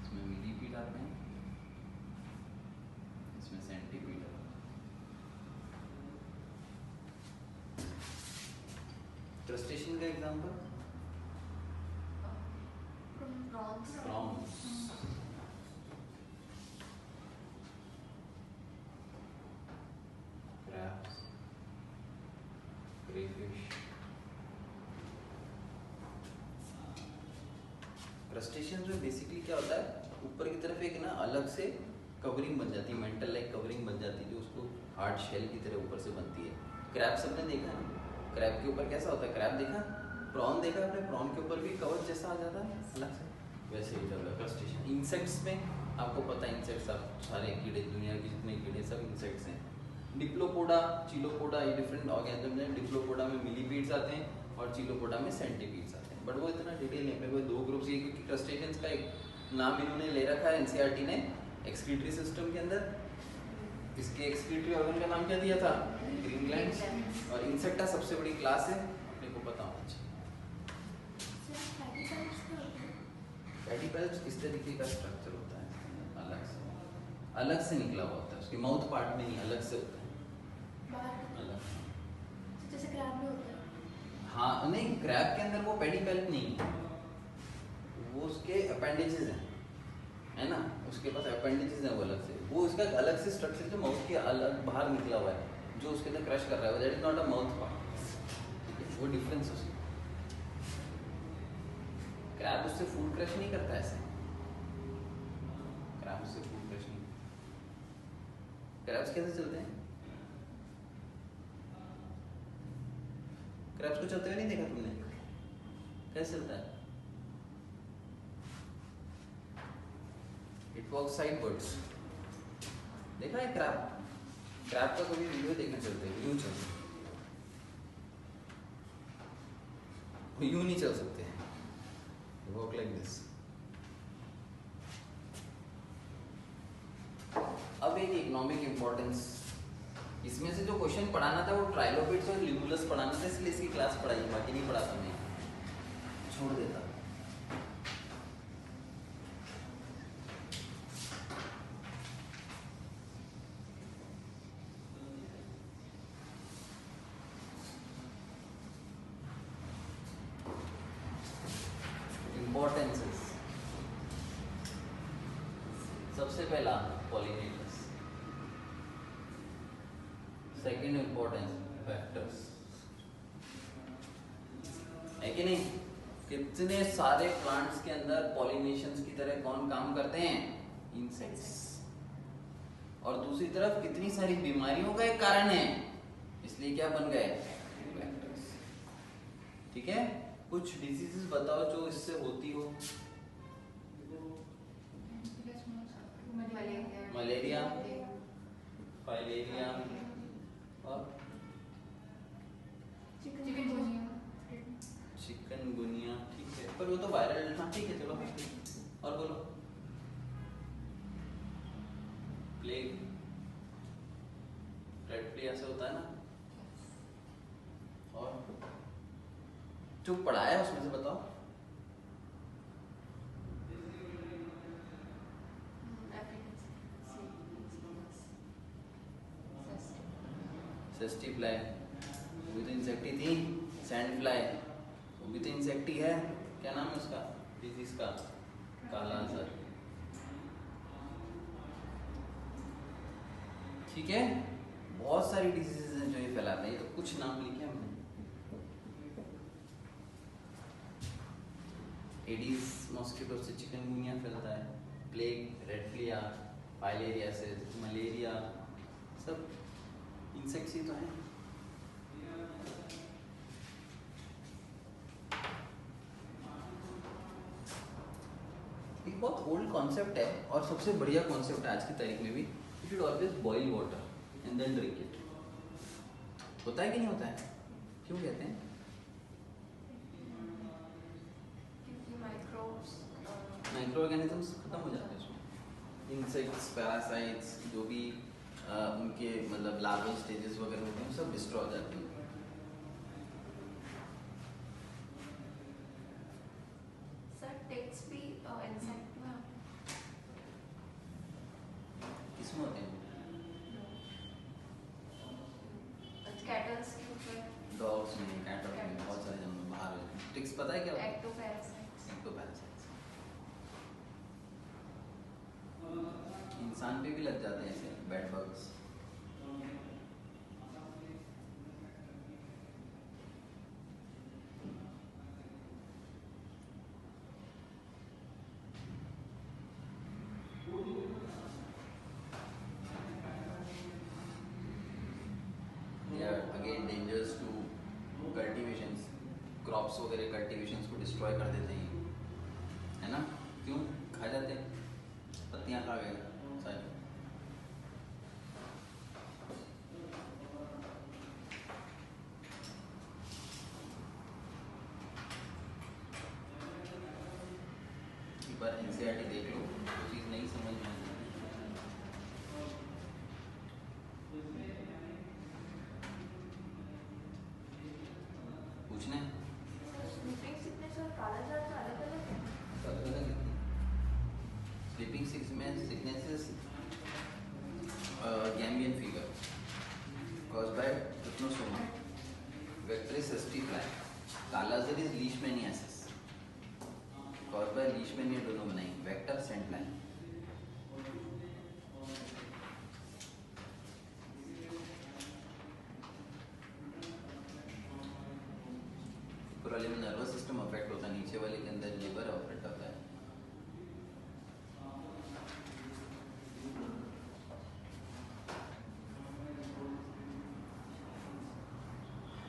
इसमें मिलीपीड आते हैं, इसमें सेंटीपीड। क्रस्टेशियन का example prawns, crabs, crayfish, crustaceans में बेसिकली क्या होता है, ऊपर की तरफ एक ना अलग से कवरिंग बन जाती है, मेंटल लाइक कवरिंग बन जाती है, जो उसको हार्ड शेल की तरह ऊपर से बनती है। क्रैब सबने देखा है, क्रैब के ऊपर कैसा होता है, क्रैब देखा, प्रॉन देखा आपने, प्रॉन के ऊपर भी कवर जैसा आ जाता है अलग से, वैसे ही चल रहा है क्रस्टेशियन। इंसेक्ट्स में आपको पता है, इंसेक्ट्स आप सारे कीड़े, दुनिया के जितने कीड़े सब इंसेक्ट्स हैं। डिप्लोपोडा, चिलोपोडा, ये डिफरेंट ऑर्गेनिज्म हैं। डिप्लोपोडा में मिलीपीड्स आते हैं और चिलोपोडा में सेंटीपीड्स आते हैं, बट वो इतना डिटेल नहीं, मेरे को दो ग्रुप्स ये, क्योंकि क्रस्टेशियंस का एक नाम इन्होंने ले रखा है एनसीईआरटी ने एक्सक्रीटरी सिस्टम के अंदर। इसके एक्सक्रीटरी ऑर्गन का नाम क्या दिया था, ग्रीन ग्लैंड्स। और इंसेक्टा सबसे बड़ी क्लास है, अपने को पता होना चाहिए। पेडिपेल्स किस तरीके का स्ट्रक्चर होता है, अलग से निकला हुआ होता है, उसके माउथ पार्ट में नहीं, अलग से होता है, अलग। जैसे क्रैब में होता है। हाँ नहीं, क्रैब के अंदर वो पेडिपेल्प नहीं है, वो उसके अपेंडेजेस हैं, है ना, उसके पास अपेंडेजेस हैं वो अलग से, वो उसका अलग से स्ट्रक्चर जो माउथ के अलग बाहर निकला हुआ है, जो उसके अंदर क्रश कर रहा है, that is not a mouth part, वो डिफरेंस उसमें। क्रैब उससे फूड क्रश नहीं करता ऐसे, क्रैब उससे फूड क्रश नहीं। क्रैब्स कैसे चलते हैं, क्रैब्स को चलते हुए नहीं देखा तुमने, कैसे चलता है, इट वॉक्स साइडवर्ड्स, देखा है क्रैब, क्रैब का कभी वीडियो देखना चलते हैं, यूं चलते, वो यूं नहीं चल सकते, वॉक लाइक दिस। अब एक इकोनॉमिक इंपॉर्टेंस, इसमें से जो क्वेश्चन पढ़ाना था वो ट्राइलोबिट्स और लिमुलस पढ़ाना था, इसलिए इसकी क्लास पढ़ाई, बाकी नहीं पढ़ाता मैं, छोड़ देता। इंपॉर्टेंसेस, सबसे पहला पॉलिनेटर्स, सेकंड इंपॉर्टेंस फैक्टर्स, है कि नहीं, कितने सारे प्लांट्स के अंदर पॉलिनेशंस की तरह कौन काम करते हैं, इंसेक्ट्स, और दूसरी तरफ कितनी सारी बीमारियों का एक कारण है, इसलिए क्या बन गए, फैक्टर्स। ठीक है, कुछ डिजीजेस बताओ जो इससे होती हो, मलेरिया, फाइलेरिया और चिकनगुनिया, ठीक है, पर वो तो वायरल, हाँ ठीक है, चलो और बोलो, प्लेग, रेड प्लेग ऐसा होता है ना, और जो पढ़ाया है उसमें से बताओ, सेस्टी फ्लाई, वो भी तो इंसेक्टी थी, सैंड फ्लाई, वो भी तो इंसेक्टी है, क्या नाम है उसका डिजीज का, काला अजहर। ठीक है, बहुत सारी डिजीजेस हैं जो ये फैलाते हैं, ये तो कुछ नाम लिखे हमने, एडीज मॉस्किटो से चिकनगुनिया फैलता है, plague, red Phulia, filariasis, malaria, सब इंसेक्ट्स ही तो हैं। एक बहुत ओल्ड कॉन्सेप्ट है और सबसे बढ़िया कॉन्सेप्ट है आज की तारीख में भी, you should always boil water and then drink it. होता है कि नहीं होता है, क्यों कहते हैं, माइक्रो ऑर्गेनिजम्स खत्म हो जाते हैं उसमें, इंसेक्ट्स, पैरासाइट्स, जो भी उनके मतलब लार्वल स्टेजेस वगैरह होते हैं सब डिस्ट्रॉय हो जाते हैं। सर टिक्स भी इंसेक्ट में किसमें होते हैं, कैटल्स के ऊपर, डॉग्स में, कैट में, बहुत सारे जानवर बाहर होते हैं। टिक्स पता है क्या होता है, एक्टोपैरासाइट्स, एक्टोपैरासाइट्स, इंसान पे भी लग जाते हैं ऐसे bed bugs. Dangers to cultivations, crops वगैरह कल्टीवेशंस को डिस्ट्रॉय कर देते हैं, है ना? क्यों खा जाते हैं? पत्तियाँ खा गए सारी। एक बार NCERT देख लो, कोई चीज़ नहीं समझ में आती। पूछने स्लीपिंग सिकनेस और काला जार का अलग अलग है? Sleeping sicknesses Gambian fever caused by trypanosoma, vector cystic काला jar is leishmaniasis caused by leishmania pneumoniae, vector scent line. ऊपर वाले में नर्वस सिस्टम अफेक्ट होता है, नीचे वाले के अंदर लिवर अफेक्ट होता है।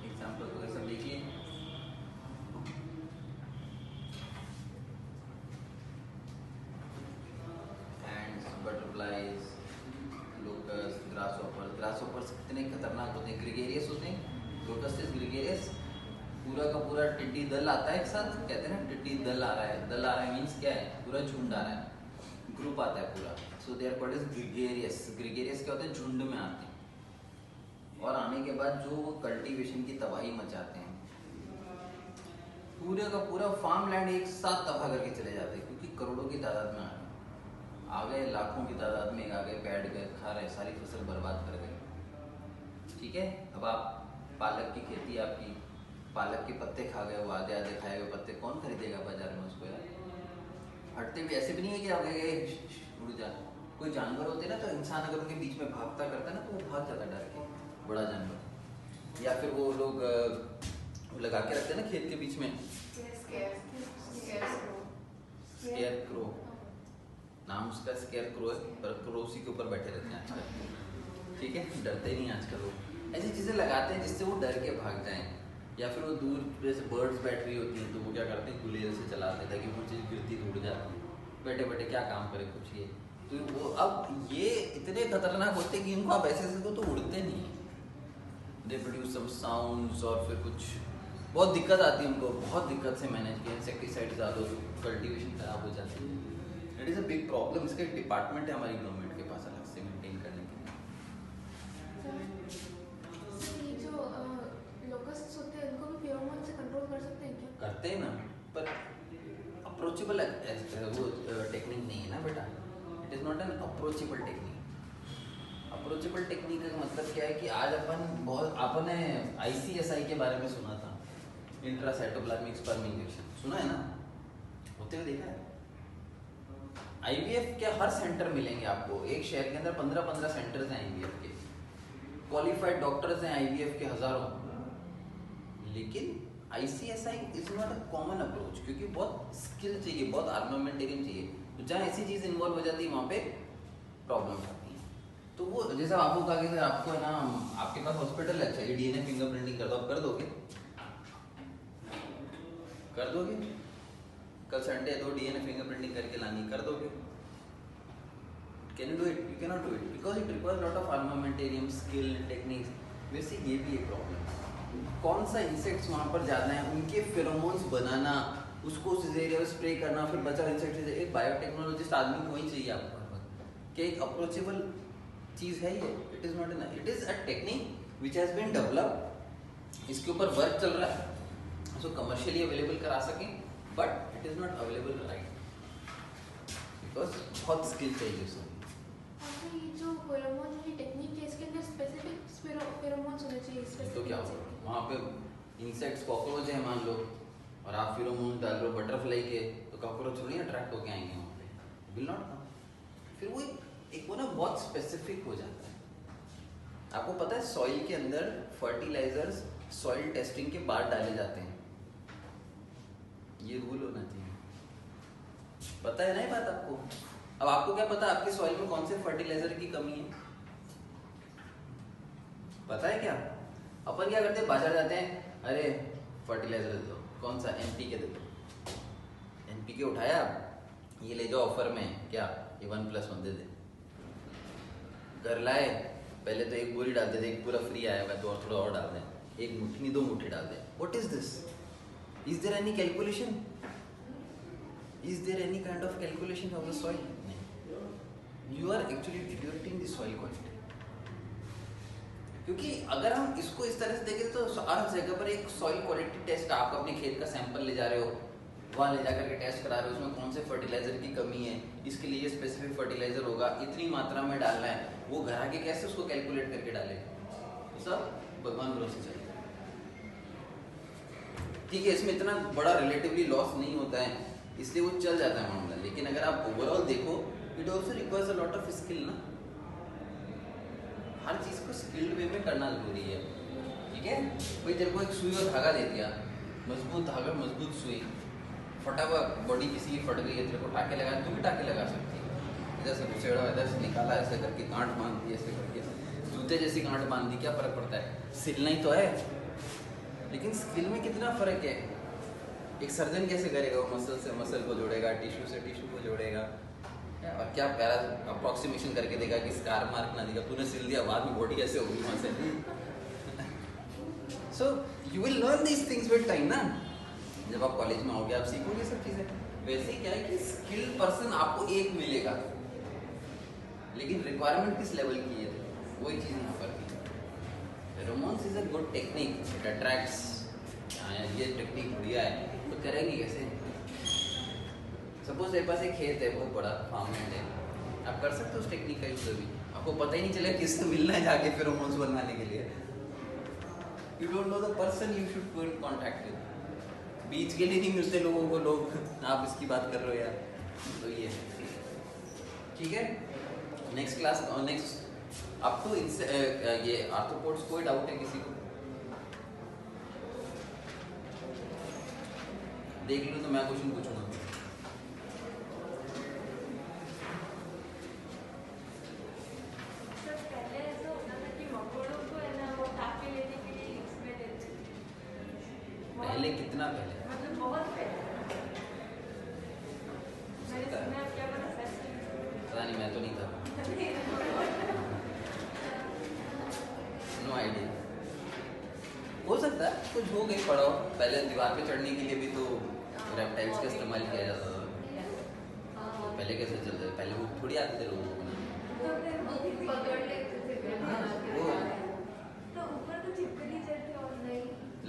एग्जाम्पल वगैरह सब देखिए। एंड्स, बटरफ्लाइज, लोटस, ग्रासहोपर्स कितने खतरनाक होते हैं, ग्रेगेरियस होते हैं। लोटस इज ग्रेगेरियस, पूरा का पूरा टिड्डी दल आता है एक साथ, कहते हैं ना टिड्डी दल आ रहा है। दल आ रहा है मीन्स क्या है? पूरा झुंड आ रहा है, ग्रुप आता है पूरा। So they are called as gregarious. Gregarious क्या होते हैं? झुंड में आते हैं, और आने के बाद जो वो कल्टीवेशन की तबाही मचाते हैं, पूरे का पूरा फार्म लैंड एक साथ तबाह करके चले जाते हैं, क्योंकि करोड़ों की तादाद में आ गए, लाखों की तादाद में आ गए, बैठ गए, खा रहे, सारी फसल बर्बाद कर गए। ठीक है, अब आप पालक की खेती, आपकी पालक के पत्ते खा गए, वो आधे आधे खाए हुए पत्ते, कौन खरीदेगा बाजार में उसको यार? हटते भी ऐसे भी नहीं है कि आप गए उड़ जा। कोई जानवर होते ना, तो इंसान अगर उनके बीच में भागता करता ना, तो वो भाग जाता डर के, बड़ा जानवर। या फिर वो लोग वो लगा के रखते हैं ना खेत के बीच में, स्केयर क्रो, नाम उसका स्केयर क्रो है, पर क्रो उसी के ऊपर बैठे रहते हैं आजकल। ठीक है, डरते नहीं आजकल लोग, ऐसी चीजें लगाते हैं जिससे वो डर के भाग जाएं। या फिर वो दूर जैसे बर्ड्स बैठ रही होती हैं, तो वो क्या करते हैं? गुलेल से चलाते हैं ताकि वो चीज़ गिरती तो उड़ जाती है। बैठे बैठे क्या काम करे कुछ ये, तो वो अब ये इतने खतरनाक होते हैं कि इनको आप ऐसे ऐसे तो उड़ते नहीं। दे प्रोड्यूस सम साउंड्स, और फिर कुछ बहुत दिक्कत आती है उनको, बहुत दिक्कत से मैनेज किया। इंसेक्टिसाइड ज़्यादा तो कल्टीवेशन खराब हो जाती है। It is a big problem. इसका एक डिपार्टमेंट है हमारी गवर्नमेंट के पास अलग से मेंटेन करने के लिए। सर ये जो लोकस्ट्स होते हैं उनको भी फेरोमोन से कंट्रोल कर सकते हैं क्या? करते हैं ना, पर अप्रोचेबल वो टेक्निक नहीं है ना बेटा। It is not N approachable technique. Approachable technique का मतलब क्या है कि आज आपने ICSI के बारे में सुना था, इंट्रासाइटोप्लाज्मिक स्पर्म इंजेक्शन, सुना है ना? होते हुए देखा है। IVF के हर सेंटर मिलेंगे आपको, एक शहर के अंदर 15-15 सेंटर्स हैं IVF के, क्वालिफाइड डॉक्टर्स हैं IVF के हजारों। लेकिन ICSI is not a common approach, क्योंकि बहुत स्किल चाहिए, बहुत आर्मामेंटेरियम चाहिए। तो जहाँ ऐसी चीज़ इन्वॉल्व हो जाती है वहाँ पे प्रॉब्लम आती है। तो वो जैसा आपको कहा कि सर आपको है ना, आपके पास हॉस्पिटल है, अच्छा ये DNA फिंगरप्रिंटिंग कर दो, आप कर दोगे? कर दोगे? कल संडे है तो DNA फिंगरप्रिंटिंग करके लानी, कर दोगे? Can you do it? You can not do it because it requires lot of armamentarium, skill, techniques. वैसे ये भी एक प्रॉब्लम है। कौन सा इंसेक्ट्स वहाँ पर ज़्यादा है, उनके फेरोमोन्स बनाना, उसको उस एरिया में स्प्रे करना, फिर बचा इंसेक्ट। एक बायोटेक्नोलॉजिस्ट आदमी को ही चाहिए आपको, कि एक अप्रोचेबल चीज़ है ये। It is not an, it is a technique which has been developed. इसके ऊपर वर्क चल रहा है, इसको कमर्शियली अवेलेबल करा सकें, but it is not available right, because बहुत स्किल चाहिए उसमें। अच्छा, ये जो फेरोमोन वाली टेक्निक है, इसके अंदर स्पेसिफिक फेरोमोन्स होने चाहिए। तो क्या होगा वहाँ पे? इंसेक्ट्स कॉकरोच है मान लो, और आप फेरोमोन डाल लो बटरफ्लाई के, तो कॉकरोच नहीं अट्रैक्ट होके आएंगे वहाँ पे, विल नॉट कम। फिर वो एक वो ना बहुत स्पेसिफिक हो जाता है। आपको पता है सॉइल के अंदर फर्टिलाइजर्स सॉइल टेस्टिंग के बाद डाले जाते हैं, ये रूल होना चाहिए। पता है ना ये बात आपको? अब आपको क्या पता आपके सॉइल में कौन से फर्टिलाइजर की कमी है? पता है क्या? अपन क्या करते हैं, बाजार जाते हैं, अरे फर्टिलाइजर दे दो, कौन सा, एनपीके दे दो, एनपीके उठाया, ये ले जाओ ऑफर में, क्या ये 1+1 दे दे। घर लाए, पहले तो एक बोरी डालते थे, एक पूरा फ्री आया हुआ तो और थोड़ा और डाल दें, एक मुट्ठी नहीं 2 मुट्ठी डाल दें। What is this? Is there any calculation? Is there any kind of calculation of the soil? नहीं। You are actually deteriorating the soil quality. क्योंकि अगर हम इसको इस तरह से देखें तो हर जगह पर एक सॉइल क्वालिटी टेस्ट, आप अपने खेत का सैंपल ले जा रहे हो, वहाँ ले जाकर के टेस्ट करा रहे हो, उसमें कौन से फर्टिलाइजर की कमी है, इसके लिए ये स्पेसिफिक फर्टिलाइजर होगा, इतनी मात्रा में डालना है, वो घर आके कैसे उसको कैलकुलेट करके डाले, सब भगवान भरोसे चलता है। ठीक है, इसमें इतना बड़ा रिलेटिवली लॉस नहीं होता है, इसलिए वो चल जाता है मामला। लेकिन अगर आप ओवरऑल देखो, it also requires a lot of skill ना, हर चीज को स्किल्ड वे में करना जरूरी है। ठीक है, भाई तेरे को एक सुई और धागा दे दिया, मजबूत धागा मजबूत सुई, फटा हुआ बॉडी किसी की फट गई है, तेरे को टाके लगा, तू भी टाके लगा सकती है। इधर से घुसेड़ा, इधर से निकाला, ऐसे करके गांठ बांध दी, ऐसे करके जूते जैसी गांठ बांध दी, क्या फर्क पड़ता है? सिलना ही तो है। लेकिन स्किल में कितना फर्क है। एक सर्जन कैसे करेगा, वो मसल से मसल को जोड़ेगा, टिश्यू से टिश्यू को जोड़ेगा, और क्या प्यारा अप्रोक्सीमेशन करके देगा कि स्कार मार्क ना देगा, तूने सिल दिया, बाद में बॉडी कैसे होगी वहाँ से। So you will learn these things with time ना, जब आप कॉलेज में आओगे आप सीखोगे सब चीज़ें। वैसे ही क्या है कि स्किल्ड पर्सन आपको एक मिलेगा, लेकिन रिक्वायरमेंट किस लेवल की है, वही चीज़ यहाँ पर है। Pheromones is a good technique, it attracts, ये टेक्निक बढ़िया है, तो करेंगे कैसे? सपोज मेरे पास एक खेत है, बहुत बड़ा फार्म लैंड है, आप कर सकते हो उस टेक्निक का यूज अभी, आपको पता ही नहीं चलेगा किससे मिलना है जाके फेरोमोन्स बनाने के लिए। You don't know the person you should go in contact with. बीच के लिए नहीं मिलते लोगों को लोग, आप इसकी बात कर रहे हो यार, तो ये ठीक है। Next class, next up to ये आर्थ्रोपोड्स, कोई डाउट है किसी को? देख लो तो मैं क्वेश्चन पूछूंगा। पहले कितना पहले? मतलब बहुत पहले। पता नहीं, मैं तो नहीं था, नो आइडिया। हो सकता है कुछ हो गई, पढ़ो। पहले दीवार पे चढ़ने के लिए भी तो रेप्टाइल्स का इस्तेमाल किया जाता था, पहले कैसे चलते थे, पहले वो थोड़ी आते थे लोगों को।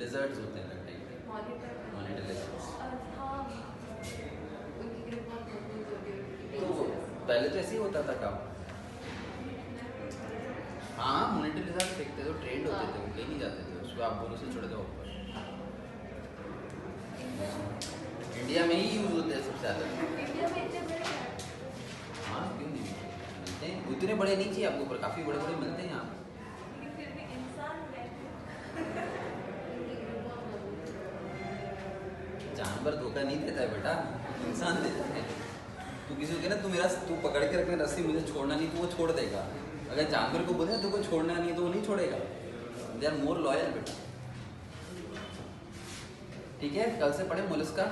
लिजर्ड्स होते हैं रेप्टाइल, मॉनिटर लिजर्ड्स। तो पहले तो ऐसे ही होता था काम। हाँ, मॉनिटर लिजर्ड फेंकते थे, ट्रेंड होते थे, वो कहीं नहीं जाते थे, उसको आप बोलो से छोड़ दो ऊपर। इंडिया में ही यूज होते हैं सबसे ज़्यादा। हाँ, क्यों नहीं मिलते हैं, उतने बड़े नहीं चाहिए आपको, पर काफ़ी बड़े बड़े मिलते हैं यहाँ। जानवर धोखा नहीं देता है बेटा, इंसान देता है। तू किसी को कहना तू पकड़ के रखना रस्सी, मुझे छोड़ना नहीं, तो वो छोड़ देगा। अगर जानवर को बोले तो को छोड़ना नहीं तो वो नहीं छोड़ेगा। दे आर मोर लॉयल बेटा। ठीक है, कल से पढ़े मोलस्का।